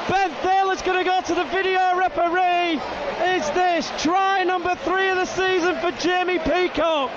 Ben Thaler's going to go to the video referee. Is this try number 3 of the season for Jamie Peacock?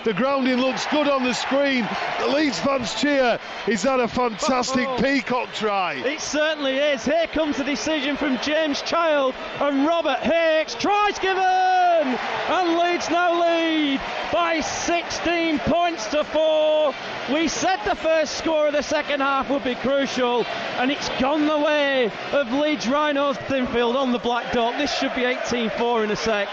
The grounding looks good on the screen. The Leeds fans cheer. Is that a fantastic Peacock try? It certainly is. Here comes the decision from James Child and Robert Hicks. Tries given! And Leeds now lead by 16 points to 4. We said the first score of the second half would be crucial, and it's gone the way of Leeds Rhinos. Thinfield on the black dot. This should be 18-4 in a sec.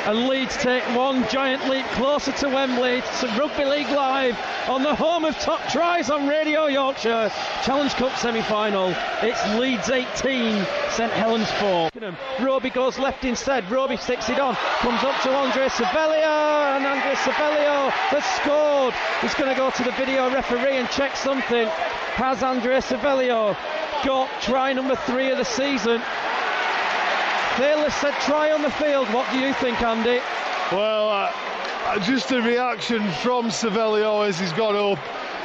And Leeds take one giant leap closer to Wembley. It's Rugby League Live on the home of Top Tries on Radio Yorkshire. Challenge Cup semi-final. It's Leeds 18, St Helens 4. Roby goes left instead. Roby sticks it on. Comes up to Andre Savelio, and Andre Savelio has scored. He's going to go to the video referee and check something. Has Andre Savelio got try number 3 of the season? Taylor said try on the field. What do you think, Andy? Well, just a reaction from Savelio as he's got up.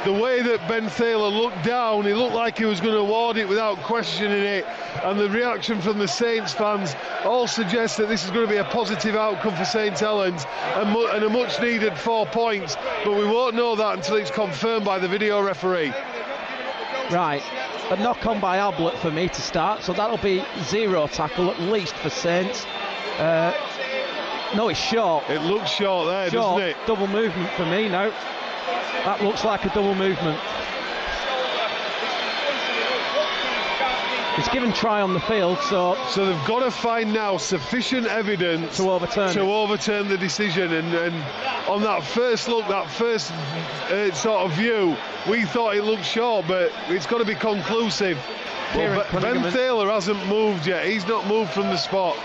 The way that Ben Thaler looked down, he looked like he was going to award it without questioning it. And the reaction from the Saints fans all suggests that this is going to be a positive outcome for St Helens and a much needed 4 points. But we won't know that until it's confirmed by the video referee. Right. A knock on by Ablett for me to start, so that'll be 0 tackle at least for Saints. No, it's short. It looks short there, doesn't it? Double movement for me now. That looks like a double movement. It's given try on the field, so they've got to find now sufficient evidence to overturn the decision. And on that first look, that first sort of view, we thought it looked short, but it's got to be conclusive. Well, Ben Thaler hasn't moved yet. He's not moved from the spot.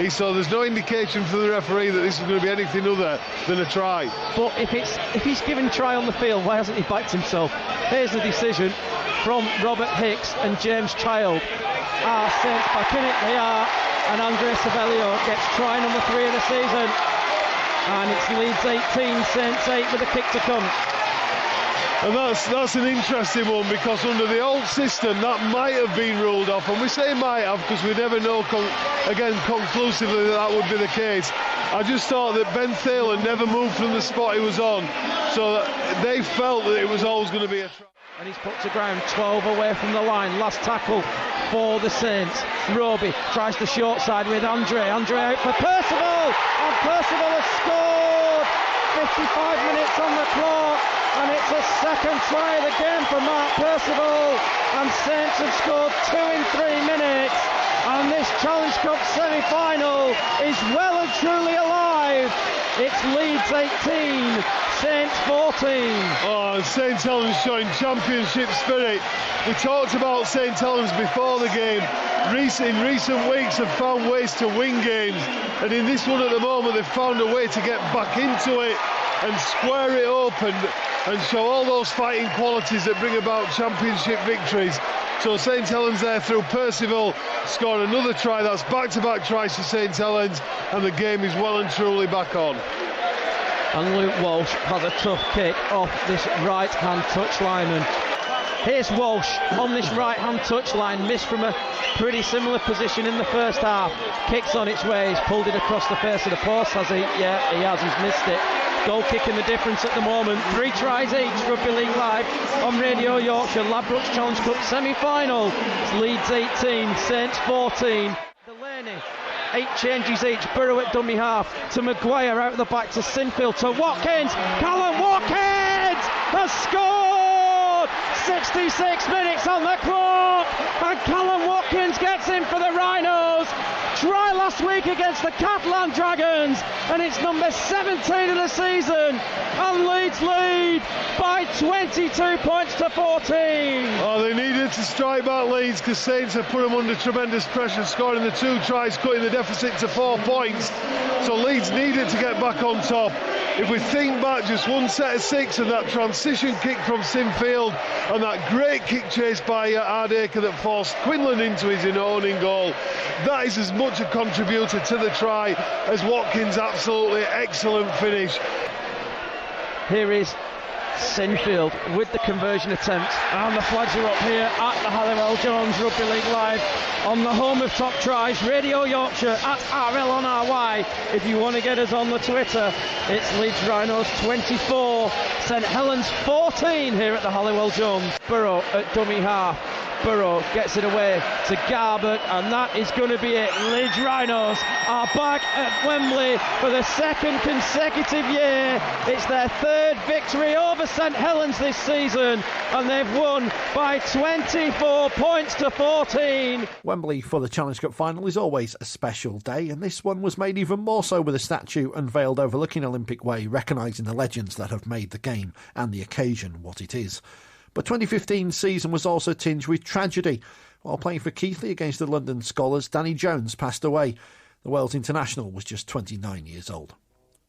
So there's no indication from the referee that this is going to be anything other than a try. But if he's given try on the field, why hasn't he backed himself? Here's the decision from Robert Hicks and James Child. Saints back in it, they are, and Andre Savelio gets try number 3 of the season, and it's Leeds 18, Saints 8 with a kick to come. And that's an interesting one, because under the old system that might have been ruled off, and we say might have because we never know conclusively that would be the case. I just thought that Ben Thaler never moved from the spot he was on, so that they felt that it was always going to be a try. And he's put to ground, 12 away from the line. Last tackle for the Saints. Roby tries the short side with Andre out for Percival, and Percival has scored. 55 minutes on the clock, and it's a second try of the game for Mark Percival, and Saints have scored 2 in 3 minutes, and this Challenge Cup semi-final is well and truly alive. It's Leeds 18, Saints 14. Oh, and St Helens showing championship spirit. We talked about St Helens before the game. In recent weeks have found ways to win games, and in this one at the moment they've found a way to get back into it and square it open and show all those fighting qualities that bring about championship victories. So St Helens there through Percival scored another try. That's back-to-back tries for St Helens, and the game is well and truly back on. And Luke Walsh has a tough kick off this right-hand touchline, and here's Walsh on this right-hand touchline, missed from a pretty similar position in the first half. Kicks on its way, he's pulled it across the face of the post, has he? Yeah, he has, he's missed it. Goal kicking the difference at the moment. 3 tries each, Rugby League Live on Radio Yorkshire. Ladbrokes Challenge Cup semi-final. It's Leeds 18, Saints 14. Delaney, 8 changes each. Burrow at dummy half to Maguire, out of the back to Sinfield to Watkins. Callum Watkins has scored! 66 minutes on the clock, and Callum Watkins gets in for the Rhinos. try last week against the Catalan Dragons, and it's number 17 of the season, and Leeds lead by 22 points to 14. Oh, they needed to strike back Leeds because Saints have put them under tremendous pressure, scoring the 2 tries, cutting the deficit to 4 points. So Leeds needed to get back on top. If we think back just one set of 6 and that transition kick from Sinfield and that great kick chase by Ardacre that forced Quinlan into his own goal, that is as much a contributor to the try as Watkins' absolutely excellent finish. Here is Sinfield with the conversion attempt, and the flags are up here at the Halliwell Jones Rugby League Live on the home of top tries, Radio Yorkshire at RLonRY. If you want to get us on the Twitter, it's Leeds Rhinos 24, St Helens 14 here at the Halliwell Jones. Burrow at dummy half. Burrow gets it away to Garbutt, and that is going to be it. Leeds Rhinos are back at Wembley for the 2nd consecutive year. It's their 3rd victory over St Helens this season, and they've won by 24 points to 14. Wembley for the Challenge Cup final is always a special day, and this one was made even more so with a statue unveiled overlooking Olympic Way, recognising the legends that have made the game and the occasion what it is. But 2015's season was also tinged with tragedy. While playing for Keighley against the London Scholars, Danny Jones passed away. The Wales international was just 29 years old.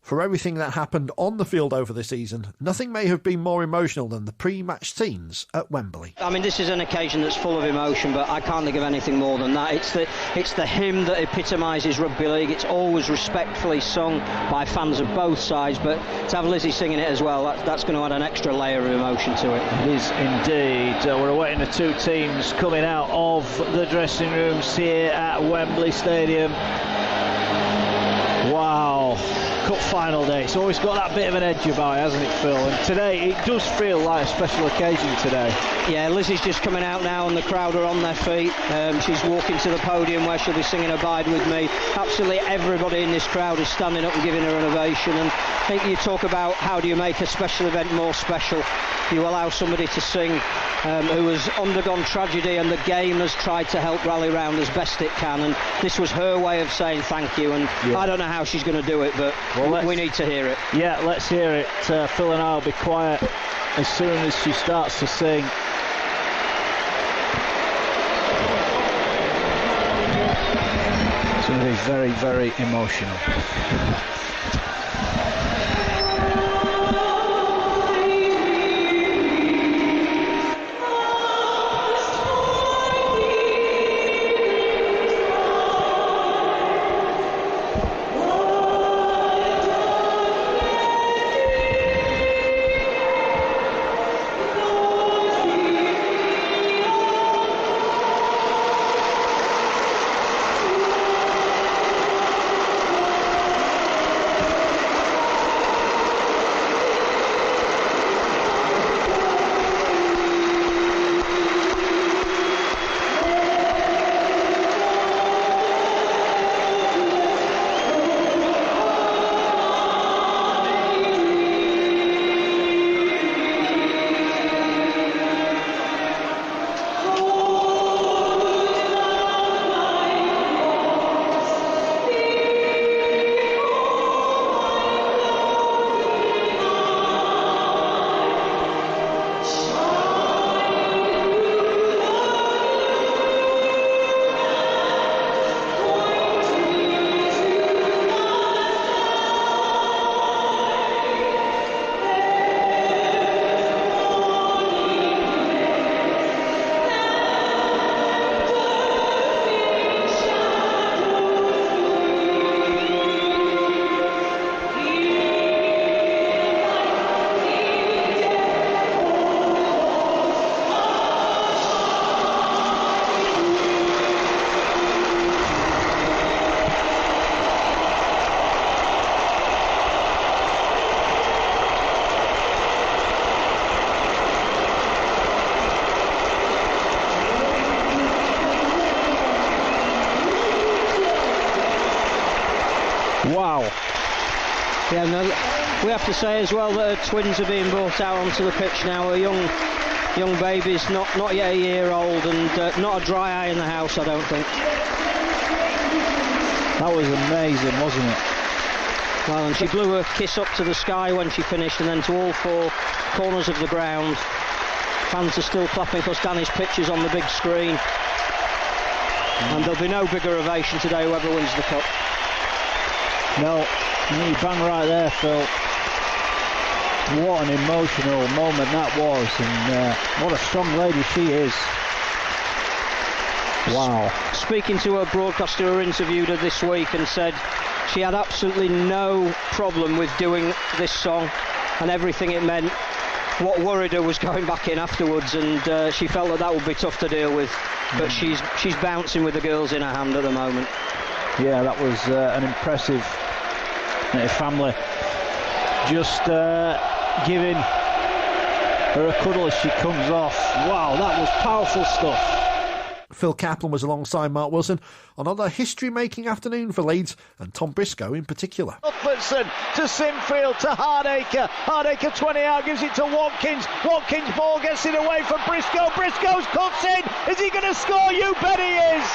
For everything that happened on the field over the season, nothing may have been more emotional than the pre-match scenes at Wembley. I mean, this is an occasion that's full of emotion, but I can't think of anything more than that. It's the hymn that epitomises rugby league. It's always respectfully sung by fans of both sides, but to have Lizzie singing it as well, that's going to add an extra layer of emotion to it. It is indeed. We're awaiting the 2 teams coming out of the dressing rooms here at Wembley Stadium. Wow. Cup final day. It's always got that bit of an edge about it, hasn't it, Phil? And today it does feel like a special occasion today. Yeah, Lizzie's just coming out now and the crowd are on their feet. She's walking to the podium where she'll be singing Abide With Me. Absolutely everybody in this crowd is standing up and giving her an ovation. And I think you talk about how do you make a special event more special. You allow somebody to sing who has undergone tragedy, and the game has tried to help rally round as best it can, and this was her way of saying thank you, and yeah. I don't know how she's going to do it, but we need to hear it. Yeah, let's hear it. Phil and I will be quiet as soon as she starts to sing. It's going to be very, very emotional. Wow. Yeah, no, we have to say as well that her twins are being brought out onto the pitch now. Her young baby's not yet a year old, and not a dry eye in the house, I don't think. That was amazing, wasn't it? Well, and she blew her kiss up to the sky when she finished, and then to all four corners of the ground. Fans are still clapping because Danny's picture's on the big screen. And there'll be no bigger ovation today, whoever wins the cup. No, you bang right there, Phil. What an emotional moment that was, and what a strong lady she is. Wow. Speaking to her broadcaster who interviewed her this week and said she had absolutely no problem with doing this song and everything it meant. What worried her was going back in afterwards, and she felt that would be tough to deal with. But she's bouncing with the girls in her hand at the moment. Yeah, that was an impressive family. Just giving her a cuddle as she comes off. Wow, that was powerful stuff. Phil Kaplan was alongside Mark Wilson. Another history-making afternoon for Leeds, and Tom Briscoe in particular. Cuthbertson to Sinfield to Hardacre. Hardacre 20 out, gives it to Watkins. Watkins ball gets it away from Briscoe. Briscoe's cuts in. Is he going to score? You bet he is.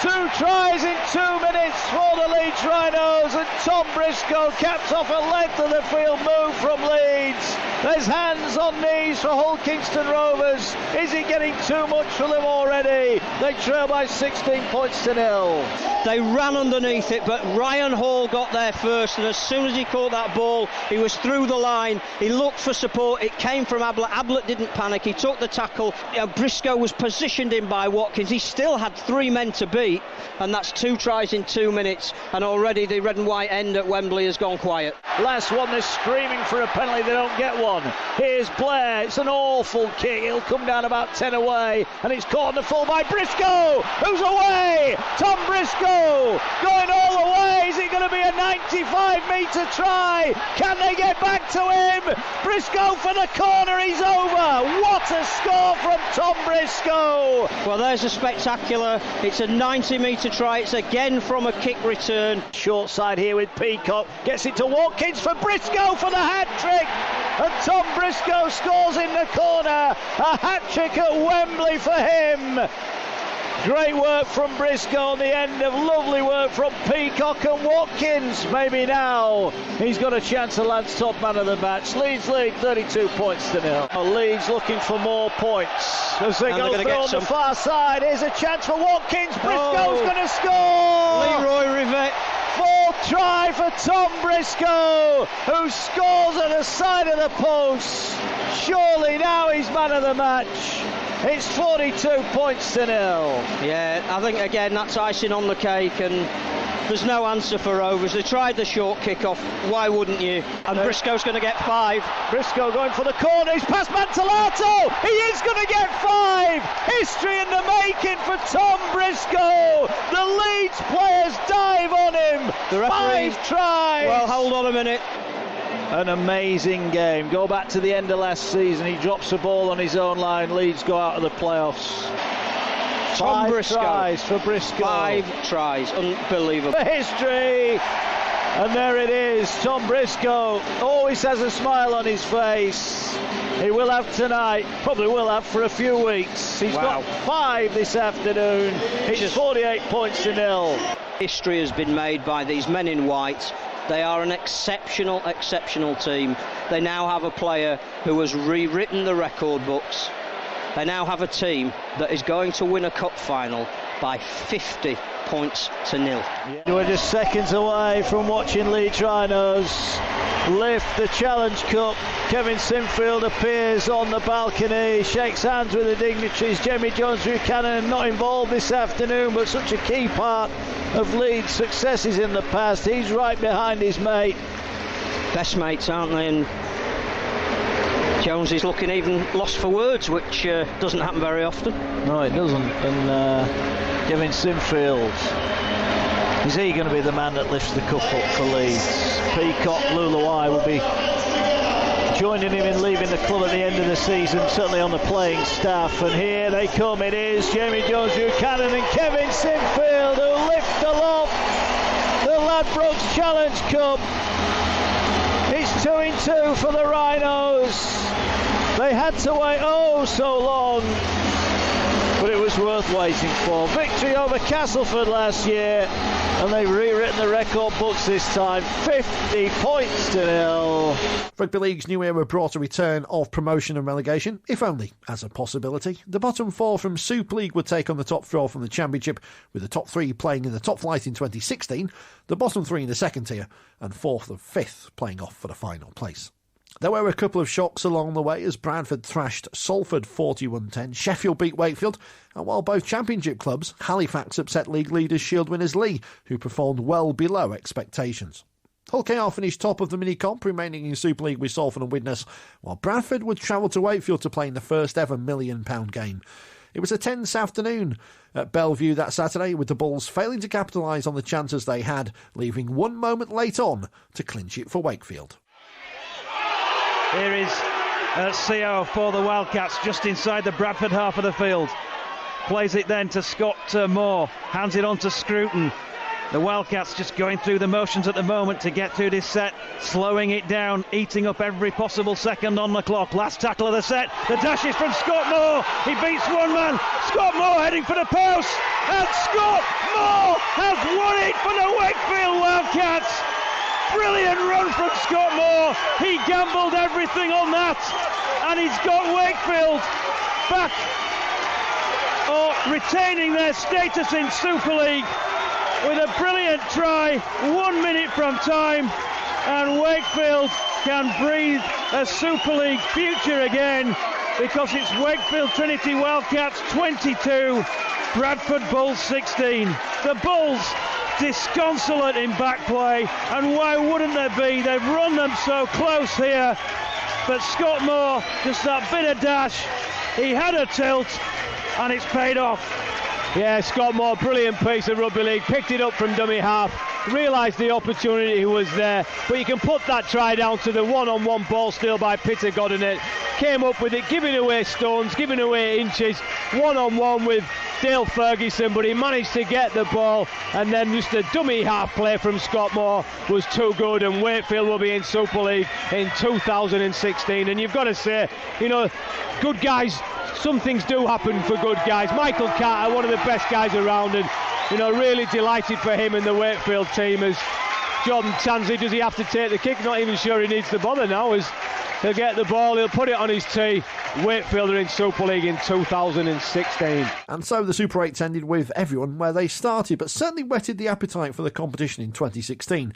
2 tries in 2 minutes for the Leeds Rhinos, and Tom Briscoe caps off a length of the field move from Leeds. There's hands on knees for Hull Kingston Rovers. Is it getting too much for them already? They trail by 16 points to 0. They ran underneath it, but Ryan Hall got there first, and as soon as he caught that ball, he was through the line. He looked for support. It came from Ablett. Ablett didn't panic. He took the tackle. Briscoe was positioned in by Watkins. He still had 3 men to beat, and that's 2 tries in 2 minutes, and already the red and white end at Wembley has gone quiet. Last one, they're screaming for a penalty. They don't get one. Here's Blair. It's an awful kick. He'll come down about 10 away, and it's caught on the full by Briscoe, who's away. Tom Briscoe going all the way. Is it going to be a 95-metre try? Can they get back to him? Briscoe for the corner. He's over. What a score from Tom Briscoe. Well, there's a spectacular. It's a 90-metre try. It's again from a kick return. Short side here with Peacock. Gets it to Watkins for Briscoe for the hat-trick. And Tom Briscoe scores in the corner. A hat-trick at Wembley for him. Great work from Briscoe on the end of lovely work from Peacock and Watkins. Maybe now he's got a chance to land top man of the match. Leeds lead 32 points to 0. Leeds looking for more points as they go through on the far side. Here's a chance for Watkins. Briscoe's going to score. Leroy Rivet. 4th try for Tom Briscoe, who scores at the side of the post. Surely now he's man of the match. It's 42 points to 0. Yeah, I think again that's icing on the cake, and there's no answer for Rovers. They tried the short kick-off. Why wouldn't you? And Briscoe's going to get 5. Briscoe going for the corner. He's past Mantellato. He is going to get 5. History in the making for Tom Briscoe. The Leeds players dive on him. The referee, 5 tries. Well, hold on a minute. An amazing game. Go back to the end of last season. He drops the ball on his own line. Leeds go out of the playoffs. Tom 5 Briscoe. tries for Briscoe. 5 tries. Unbelievable. For history. And there it is. Tom Briscoe always has a smile on his face. He will have tonight. Probably will have for a few weeks. He's got 5 this afternoon. It's 48 points to 0. History has been made by these men in white. They are an exceptional team. They now have a player who has rewritten the record books. They now have a team that is going to win a cup final by 50 points to 0. We're just seconds away from watching Leeds Rhinos lift the Challenge Cup. Kevin Sinfield appears on the balcony, shakes hands with the dignitaries. Jamie Jones-Buchanan not involved this afternoon, but such a key part of Leeds' successes in the past. He's right behind his mate. Best mates, aren't they? And Jones is looking even lost for words, which doesn't happen very often. No, it doesn't. And Kevin Sinfield, is he going to be the man that lifts the cup up for Leeds? Peacock, Luluai will be joining him in leaving the club at the end of the season, certainly on the playing staff. And here they come. It is Jamie Jones-Buchanan and Kevin Sinfield who lift aloft the Ladbrokes Challenge Cup. It's 2-2 for the Rhinos. They had to wait so long. but it was worth waiting for. Victory over Castleford last year, and they've rewritten the record books this time, 50 points to 0. Rugby League's new era brought a return of promotion and relegation, if only as a possibility. The bottom four from Super League would take on the top four from the Championship, with the top three playing in the top flight in 2016, the bottom three in the second tier, and fourth and fifth playing off for the final place. There were a couple of shocks along the way as Bradford thrashed Salford 41-10, Sheffield beat Wakefield, and while both Championship clubs, Halifax upset league leaders Shield winners Lee, who performed well below expectations. Hull KR finished top of the mini-comp, remaining in Super League with Salford and Widnes, while Bradford would travel to Wakefield to play in the first ever £1 million game. It was a tense afternoon at Bellevue that Saturday, with the Bulls failing to capitalise on the chances they had, leaving 1 moment late on to clinch it for Wakefield. Here is CO for the Wildcats, just inside the Bradford half of the field. Plays it then to Scott Moore, hands it on to Scruton. The Wildcats just going through the motions at the moment to get through this set, slowing it down, eating up every possible second on the clock. Last tackle of the set, the dash is from Scott Moore. He beats one man. Scott Moore heading for the post, and Scott Moore has won it for the Wakefield Wildcats. Brilliant run from Scott Moore. He gambled everything on that, and he's got Wakefield back, or retaining their status in Super League with a brilliant try, 1 minute from time, and Wakefield can breathe a Super League future again, because it's Wakefield Trinity Wildcats 22, Bradford Bulls 16. The Bulls disconsolate in back play, and why wouldn't there be? They've run them so close here, but Scott Moore, just that bit of dash, he had a tilt, and it's paid off. Yeah, Scott Moore, brilliant piece of rugby league, picked it up from dummy half, realised the opportunity was there, but you can put that try down to the one-on-one ball steal by Peter Godinett. Came up with it, giving away stones, giving away inches, one-on-one with Dale Ferguson, but he managed to get the ball, and then just a dummy half play from Scott Moore was too good, and Wakefield will be in Super League in 2016. And you've got to say, you know, good guys, some things do happen for good guys. Michael Carter, one of the best guys around, and you know, really delighted for him and the Wakefield team. As Jordan Tansley, does he have to take the kick? Not even sure he needs to bother now, as he'll get the ball, he'll put it on his tee. Wakefield are in Super League in 2016. And so the Super 8s ended with everyone where they started, but certainly whetted the appetite for the competition in 2016.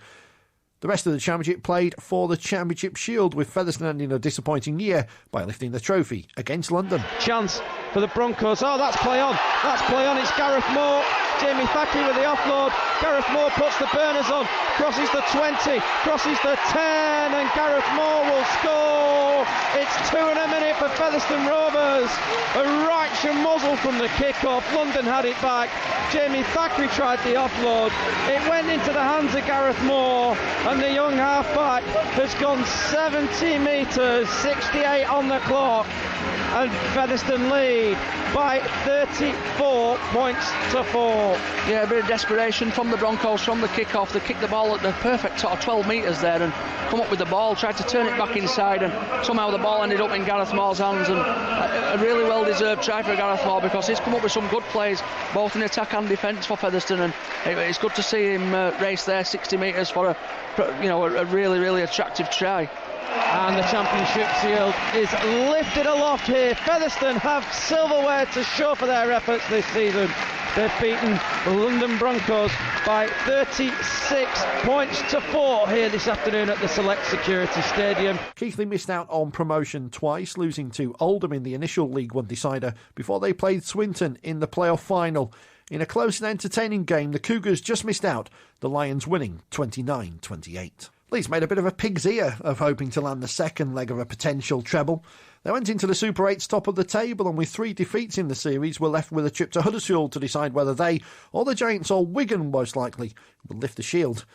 The rest of the Championship played for the Championship Shield, with Featherstone ending a disappointing year by lifting the trophy against London. Chance for the Broncos. Oh, that's play on. That's play on. It's Gareth Moore. Jamie Thackeray with the offload. Gareth Moore puts the burners on. Crosses the 20. Crosses the 10. And Gareth Moore will score. It's 2 in a minute for Featherstone Rovers. A right muzzle from the kick-off. London had it back. Jamie Thackeray tried the offload. It went into the hands of Gareth Moore. And the young halfback has gone 70 metres, 68 on the clock, and Featherstone lead by 34 points to 4. Yeah, a bit of desperation from the Broncos from the kick-off. They kicked the ball at the perfect sort of 12 metres there and come up with the ball, tried to turn it back inside, and somehow the ball ended up in Gareth Moore's hands, and a really well-deserved try for Gareth Moore, because he's come up with some good plays, both in attack and defence for Featherstone, and it's good to see him race there 60 metres for a really, really attractive try. And the Championship Shield is lifted aloft here. Featherstone have silverware to show for their efforts this season. They've beaten the London Broncos by 36 points to 4 here this afternoon at the Select Security Stadium. Keighley missed out on promotion twice, losing to Oldham in the initial League One decider before they played Swinton in the playoff final. In a close and entertaining game, the Cougars just missed out, the Lions winning 29-28. Leeds made a bit of a pig's ear of hoping to land the second leg of a potential treble. They went into the Super 8's top of the table, and with 3 defeats in the series were left with a trip to Huddersfield to decide whether they, or the Giants, or Wigan most likely, would lift the shield.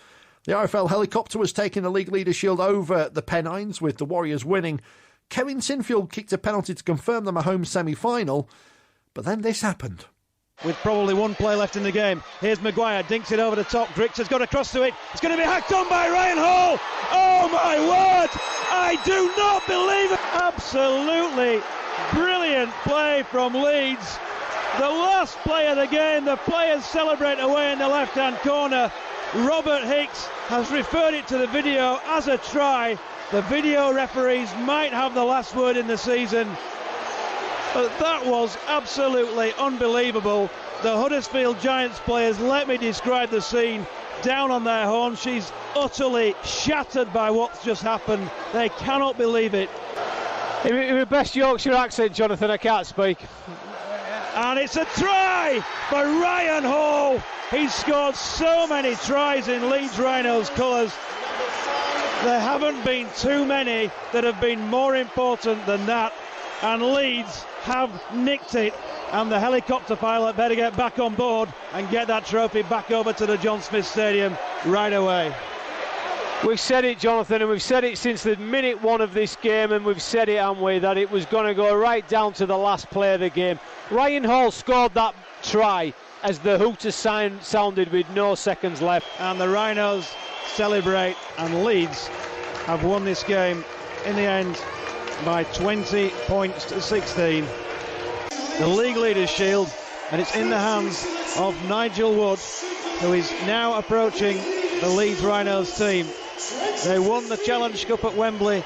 The RFL helicopter was taking the league leader shield over the Pennines, with the Warriors winning. Kevin Sinfield kicked a penalty to confirm them a home semi-final, but then this happened. With probably 1 play left in the game, here's Maguire, dinks it over the top. Grix has got across to it. It's going to be hacked on by Ryan Hall. Oh my word! I do not believe it. Absolutely brilliant play from Leeds. The last play of the game, the players celebrate away in the left-hand corner. Robert Hicks has referred it to the video as a try. The video referees might have the last word in the season, but that was absolutely unbelievable. The Huddersfield Giants players, let me describe the scene, down on their horns. She's utterly shattered by what's just happened. They cannot believe it. In the best Yorkshire accent, Jonathan, I can't speak. And it's a try for Ryan Hall. He's scored so many tries in Leeds Rhinos colours. There haven't been too many that have been more important than that. And Leeds have nicked it. And the helicopter pilot better get back on board and get that trophy back over to the John Smith Stadium right away. We've said it, Jonathan, and we've said it since the minute one of this game, and we've said it, haven't we, that it was going to go right down to the last play of the game. Ryan Hall scored that try as the hooters sounded with no seconds left. And the Rhinos celebrate, and Leeds have won this game in the end by 20 points to 16. The League Leaders Shield, and it's in the hands of Nigel Wood, who is now approaching the Leeds Rhinos team. They won the Challenge Cup at Wembley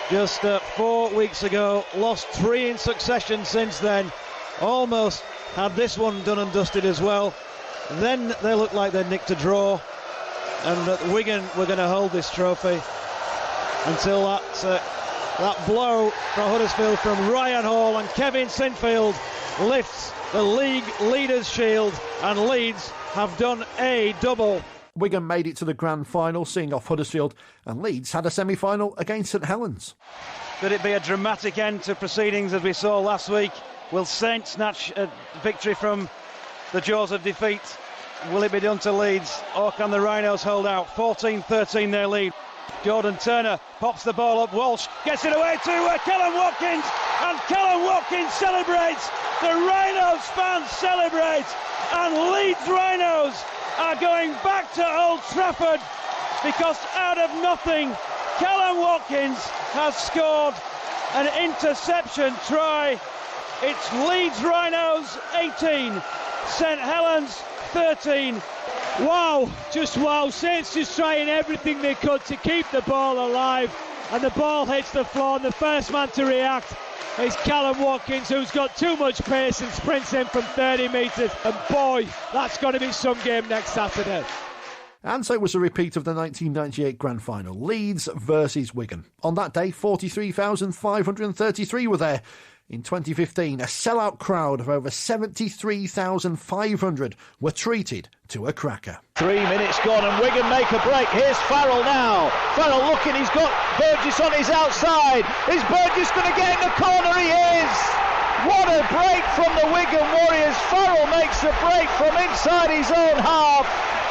just 4 weeks ago, lost 3 in succession since then, almost had this one done and dusted as well. Then they looked like they'd nicked a draw, and that Wigan were going to hold this trophy until that blow from Huddersfield from Ryan Hall, and Kevin Sinfield lifts the League Leaders Shield, and Leeds have done a double. Wigan made it to the grand final, seeing off Huddersfield, and Leeds had a semi-final against St Helens. Could it be a dramatic end to proceedings as we saw last week? Will Saints snatch a victory from the jaws of defeat? Will it be done to Leeds, or can the Rhinos hold out? 14-13 their lead. Jordan Turner pops the ball up. Walsh gets it away to Callum Watkins, and Callum Watkins celebrates. The Rhinos fans celebrate, and Leeds Rhinos are going back to Old Trafford because out of nothing, Callum Watkins has scored an interception try. It's Leeds Rhinos 18, St Helens 13. Wow, just wow. Saints just trying everything they could to keep the ball alive, and the ball hits the floor, and the first man to react is Callum Watkins, who's got too much pace and sprints in from 30 metres, and boy, that's going to be some game next Saturday. And so it was a repeat of the 1998 grand final, Leeds versus Wigan. On that day, 43,533 were there. In 2015, a sellout crowd of over 73,500 were treated to a cracker. 3 minutes gone and Wigan make a break. Here's Farrell now. Farrell looking, he's got Burgess on his outside. Is Burgess going to get in the corner? He is! What a break from the Wigan Warriors. Farrell makes a break from inside his own half,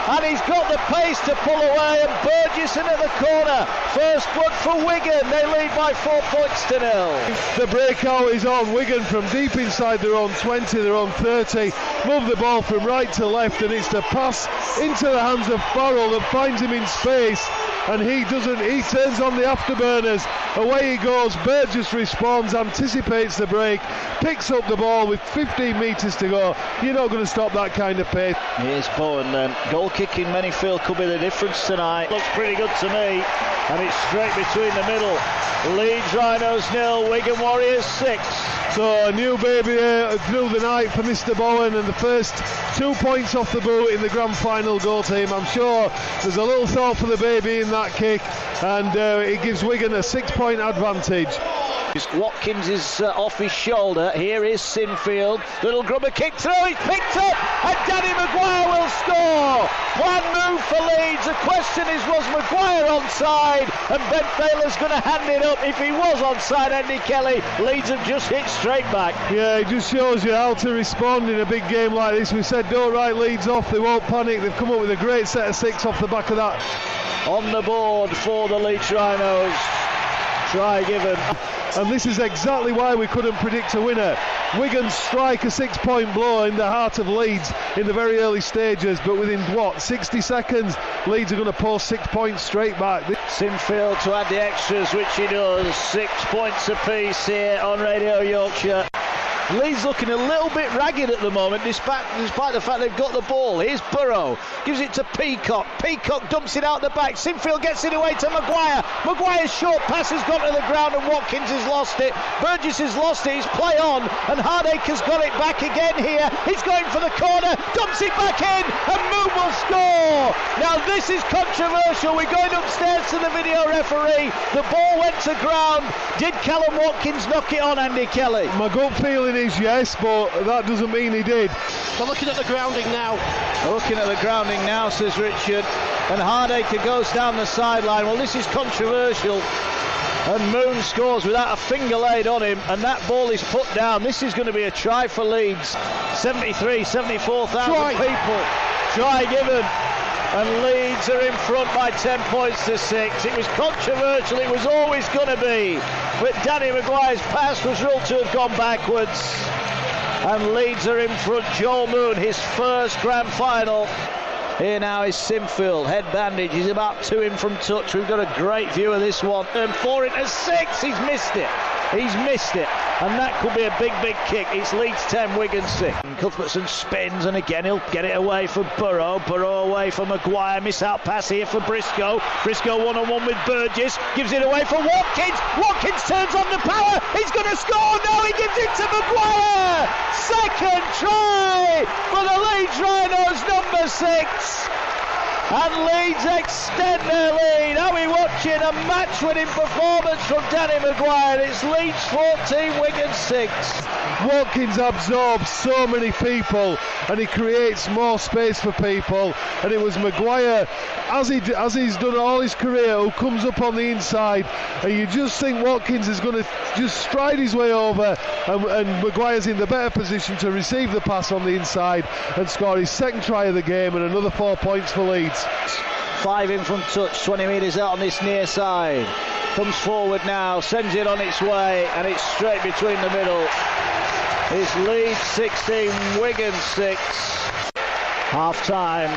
and he's got the pace to pull away, and Burgess in at the corner. First blood for Wigan. They lead by 4 points to 0. The breakout is on. Wigan from deep inside their own 20, their own 30. Move the ball from right to left, and it's the pass into the hands of Farrell that finds him in space, and he turns on the afterburners. Away he goes. Burgess responds, anticipates the break, picks up the ball with 15 metres to go. You're not going to stop that kind of pace. Here's Bowen then. Goal kicking, many feel could be the difference tonight. Looks pretty good to me, and it's straight between the middle. Leeds Rhinos 0, Wigan Warriors 6. So a new baby through the night for Mr Bowen, and the first 2 points off the boot in the grand final goal team. I'm sure there's a little thought for the baby in that kick, and it gives Wigan a 6-point advantage. Watkins is off his shoulder. Here is Sinfield. Little grubber kick through. He's picked up, and Danny Maguire will score. One move for Leeds. The question is, was Maguire onside? And Ben Thaler's going to hand it up. If he was onside, Andy Kelly, Leeds have just hit straight back. Yeah, it just shows you how to respond in a big game like this. We said don't write Leeds off. They won't panic. They've come up with a great set of 6 off the back of that. On the board for the Leeds Rhinos. Try given. And this is exactly why we couldn't predict a winner. Wigan strike a 6-point blow in the heart of Leeds in the very early stages, but within 60 seconds Leeds are going to post 6 points straight back. Sinfield to add the extras, which he does. 6 points apiece here on Radio Yorkshire. Leeds looking a little bit ragged at the moment, despite the fact they've got the ball. Here's Burrow, gives it to Peacock. Peacock dumps it out the back. Sinfield gets it away to Maguire. Maguire's short pass has gone to the ground and Watkins has lost it. Burgess has lost it. He's play on, and Hardaker's got it back again here. He's going for the corner, dumps it back in, and Moon will score. Now this is controversial. We're going upstairs to the video referee. The ball went to ground. Did Callum Watkins knock it on, Andy Kelly? My gut feeling is yes, but that doesn't mean he did. They're looking at the grounding now. Looking at the grounding now, says Richard. And Hardaker goes down the sideline. Well, this is controversial. And Moon scores without a finger laid on him, and that ball is put down. This is going to be a try for Leeds. 74,000 people. Try given. And Leeds are in front by 10 points to 6. It was controversial, it was always going to be. But Danny Maguire's pass was ruled to have gone backwards. And Leeds are in front. Joel Moon, his first grand final. Here now is Sinfield, head bandage, he's about 2 in from touch. We've got a great view of this one. And 4 into 6, he's missed it. He's missed it, and that could be a big kick. It's Leeds 10, Wigan 6. Cuthbertson spins, and again he'll get it away for Burrow. Burrow away for Maguire. Miss out pass here for Briscoe. Briscoe one-on-one with Burgess. Gives it away for Watkins. Watkins turns on the power. He's going to score. No, he gives it to Maguire. Second try for the Leeds Rhinos, number 6. And Leeds extend their lead. Are we watching a match-winning performance from Danny Maguire? It's Leeds 14, Wigan 6. Watkins absorbs so many people, and he creates more space for people. And it was Maguire, as he's done all his career, who comes up on the inside, and you just think Watkins is going to just stride his way over, and Maguire's in the better position to receive the pass on the inside and score his second try of the game, and another 4 points for Leeds. 5 in from touch, 20 metres out on this near side. Comes forward now, sends it on its way, and it's straight between the middle. It's Leeds 16, Wigan 6. Half time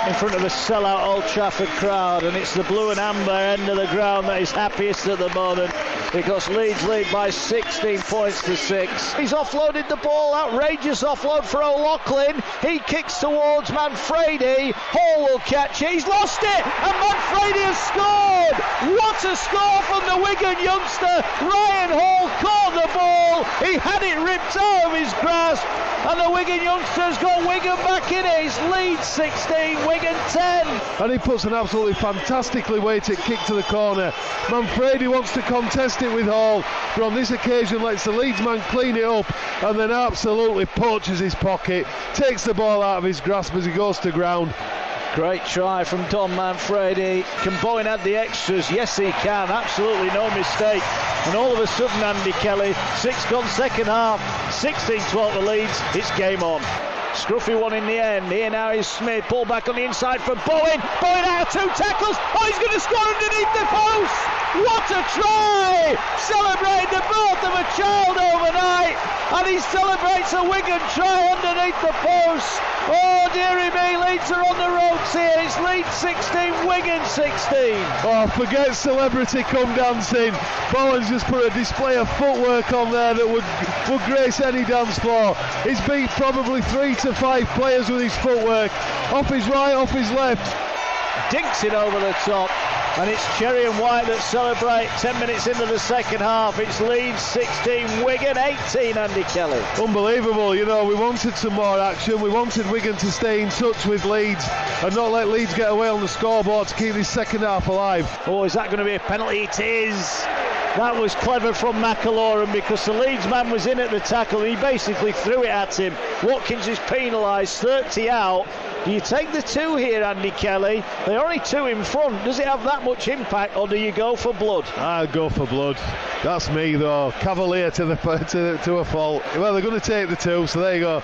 in front of a sellout Old Trafford crowd, and it's the blue and amber end of the ground that is happiest at the moment, because Leeds lead by 16 points to 6. He's offloaded the ball, outrageous offload for O'Loughlin. He kicks towards Manfredi. Hall will catch it. He's lost it, and Manfredi has scored. What a score from the Wigan youngster. Ryan Hall caught the ball. He had it ripped out of his grasp, and the Wigan youngster's got Wigan back in it. It's Leeds 16, Wigan 10. And he puts an absolutely fantastically weighted kick to the corner. Manfredi wants to contest it with Hall, but on this occasion lets the Leeds man clean it up, and then absolutely poaches his pocket, takes the ball out of his grasp as he goes to ground. Great try from Don Manfredi. Can Bowen add the extras? Yes, he can. Absolutely no mistake. And all of a sudden, Andy Kelly, 6 gone second half, 16-12 to Leeds. It's game on. Scruffy one in the end. Here now is Smith. Ball back on the inside for Bowen. Bowen out, 2 tackles. Oh, he's going to score underneath the post. What a try! Celebrating the birth of a child overnight, and he celebrates a Wigan try underneath the post. Oh, dearie me, Leeds are on the ropes here. It's Leeds 16, Wigan 16. Oh, forget celebrity come dancing. Bowen's just put a display of footwork on there that would grace any dance floor. He's beat probably 3 to 5 players with his footwork. Off his right, off his left. Dinks it over the top. And it's Cherry and White that celebrate 10 minutes into the second half. It's Leeds 16, Wigan 18, Andy Kelly. Unbelievable, you know, we wanted some more action. We wanted Wigan to stay in touch with Leeds and not let Leeds get away on the scoreboard to keep this second half alive. Oh, is that going to be a penalty? It is. That was clever from McAloran, because the Leeds man was in at the tackle and he basically threw it at him. Watkins is penalised, 30 out. Do you take the 2 here, Andy Kelly? They're only 2 in front. Does it have that much impact, or do you go for blood? I'll go for blood. That's me, though. Cavalier to a fault. Well, they're going to take the 2, so there you go.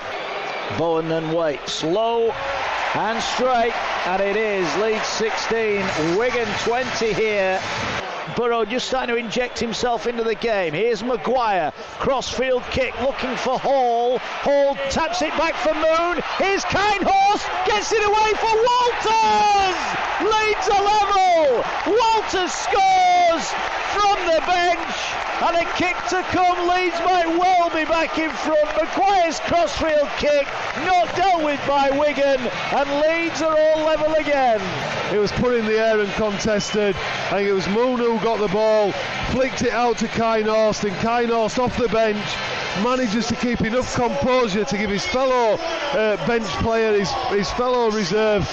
Bowen then waits. Slow and straight, and it is Leeds 16, Wigan 20 here. Burrow just starting to inject himself into the game. Here's Maguire, crossfield kick, looking for Hall. Hall taps it back for Moon. Here's Kindhorse, gets it away for Walters. Leeds are level. Walters scores from the bench, and a kick to come. Leeds might well be back in front. Maguire's crossfield kick, not dealt with by Wigan, and Leeds are all level again. It was put in the air and contested. I think it was Moon who got the ball, flicked it out to Kynhorst, and Kynhorst off the bench manages to keep enough composure to give his fellow bench player, his fellow reserve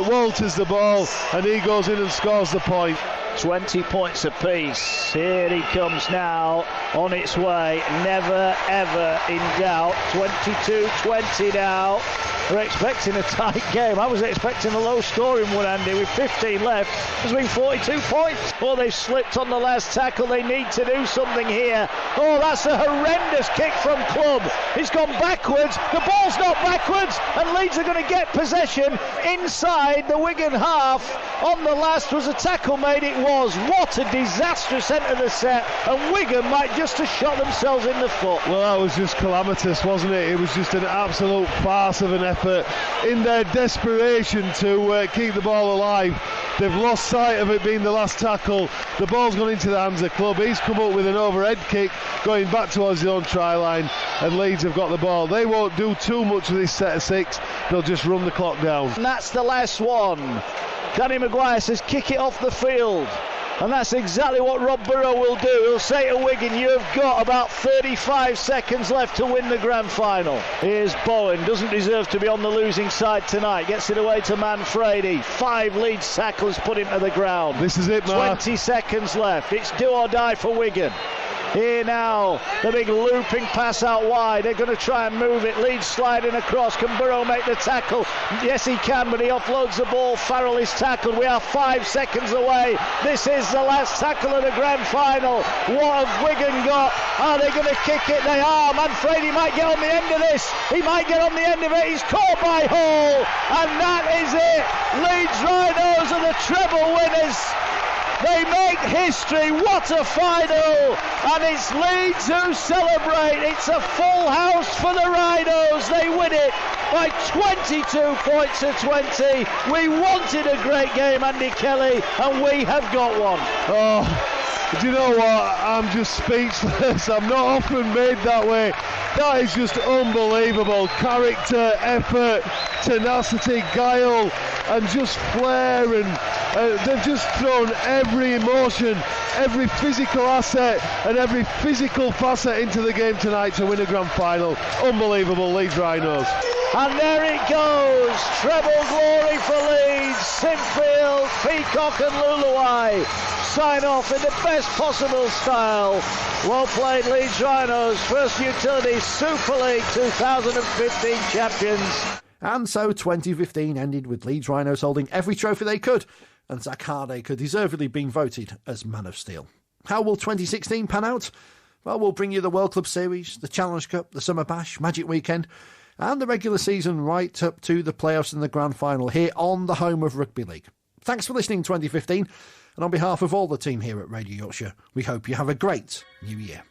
Walters the ball, and he goes in and scores the point. 20 points apiece. Here he comes now, on its way, never ever in doubt. 22-20 now. We're expecting a tight game. I was expecting a low scoring one, Andy, with 15 left. There's been 42 points. Oh, they've slipped on the last tackle. They need to do something here. Oh, that's a horrendous kick from Clubb. It's gone backwards. The ball's not backwards, and Leeds are going to get possession inside the Wigan half. On the last was a tackle made. It was. What a disastrous end of the set, and Wigan might just have shot themselves in the foot. Well, that was just calamitous, wasn't it? It was just an absolute farce of an effort. In their desperation to keep the ball alive, they've lost sight of it being the last tackle. The ball's gone into the hands of Clubb. He's come up with an overhead kick going back towards his own try line, and Leeds have got the ball. They won't do too much with this set of 6. They'll just run the clock down. And that's the last one. Danny Maguire says kick it off the field, and that's exactly what Rob Burrow will do. He'll say to Wigan, you've got about 35 seconds left to win the grand final. Here's Bowen, doesn't deserve to be on the losing side tonight, gets it away to Manfredi. 5 Leeds tackles put him to the ground. This is it, Mark. 20 seconds left. It's do or die for Wigan. Here now, the big looping pass out wide. They're going to try and move it. Leeds sliding across. Can Burrow make the tackle? Yes, he can, but he offloads the ball. Farrell is tackled. We are 5 seconds away. This is the last tackle of the grand final. What have Wigan got? Are they going to kick it? They are. Manfredi might get on the end of this. He might get on the end of it. He's caught by Hall. And that is it. Leeds Rhinos are the treble winners. They make history. What a final, and it's Leeds who celebrate. It's a full house for the Rhinos. They win it by 22 points to 20. We wanted a great game, Andy Kelly, and we have got one. Oh, do you know what? I'm just speechless. I'm not often made that way. That is just unbelievable. Character, effort, tenacity, guile, and just flair, and they've just thrown every emotion, every physical asset and every physical facet into the game tonight to win a grand final. Unbelievable, Leeds Rhinos. And there it goes, treble glory for Leeds. Sinfield, Peacock and Luluai sign off in the best possible style. Well played, Leeds Rhinos, first utility Super League 2015 champions. And so 2015 ended with Leeds Rhinos holding every trophy they could, and Zach Hardaker deservedly being voted as Man of Steel. How will 2016 pan out? Well, we'll bring you the World Club Series, the Challenge Cup, the Summer Bash, Magic Weekend, and the regular season right up to the playoffs and the grand final here on the home of Rugby League. Thanks for listening 2015, and on behalf of all the team here at Radio Yorkshire, we hope you have a great new year.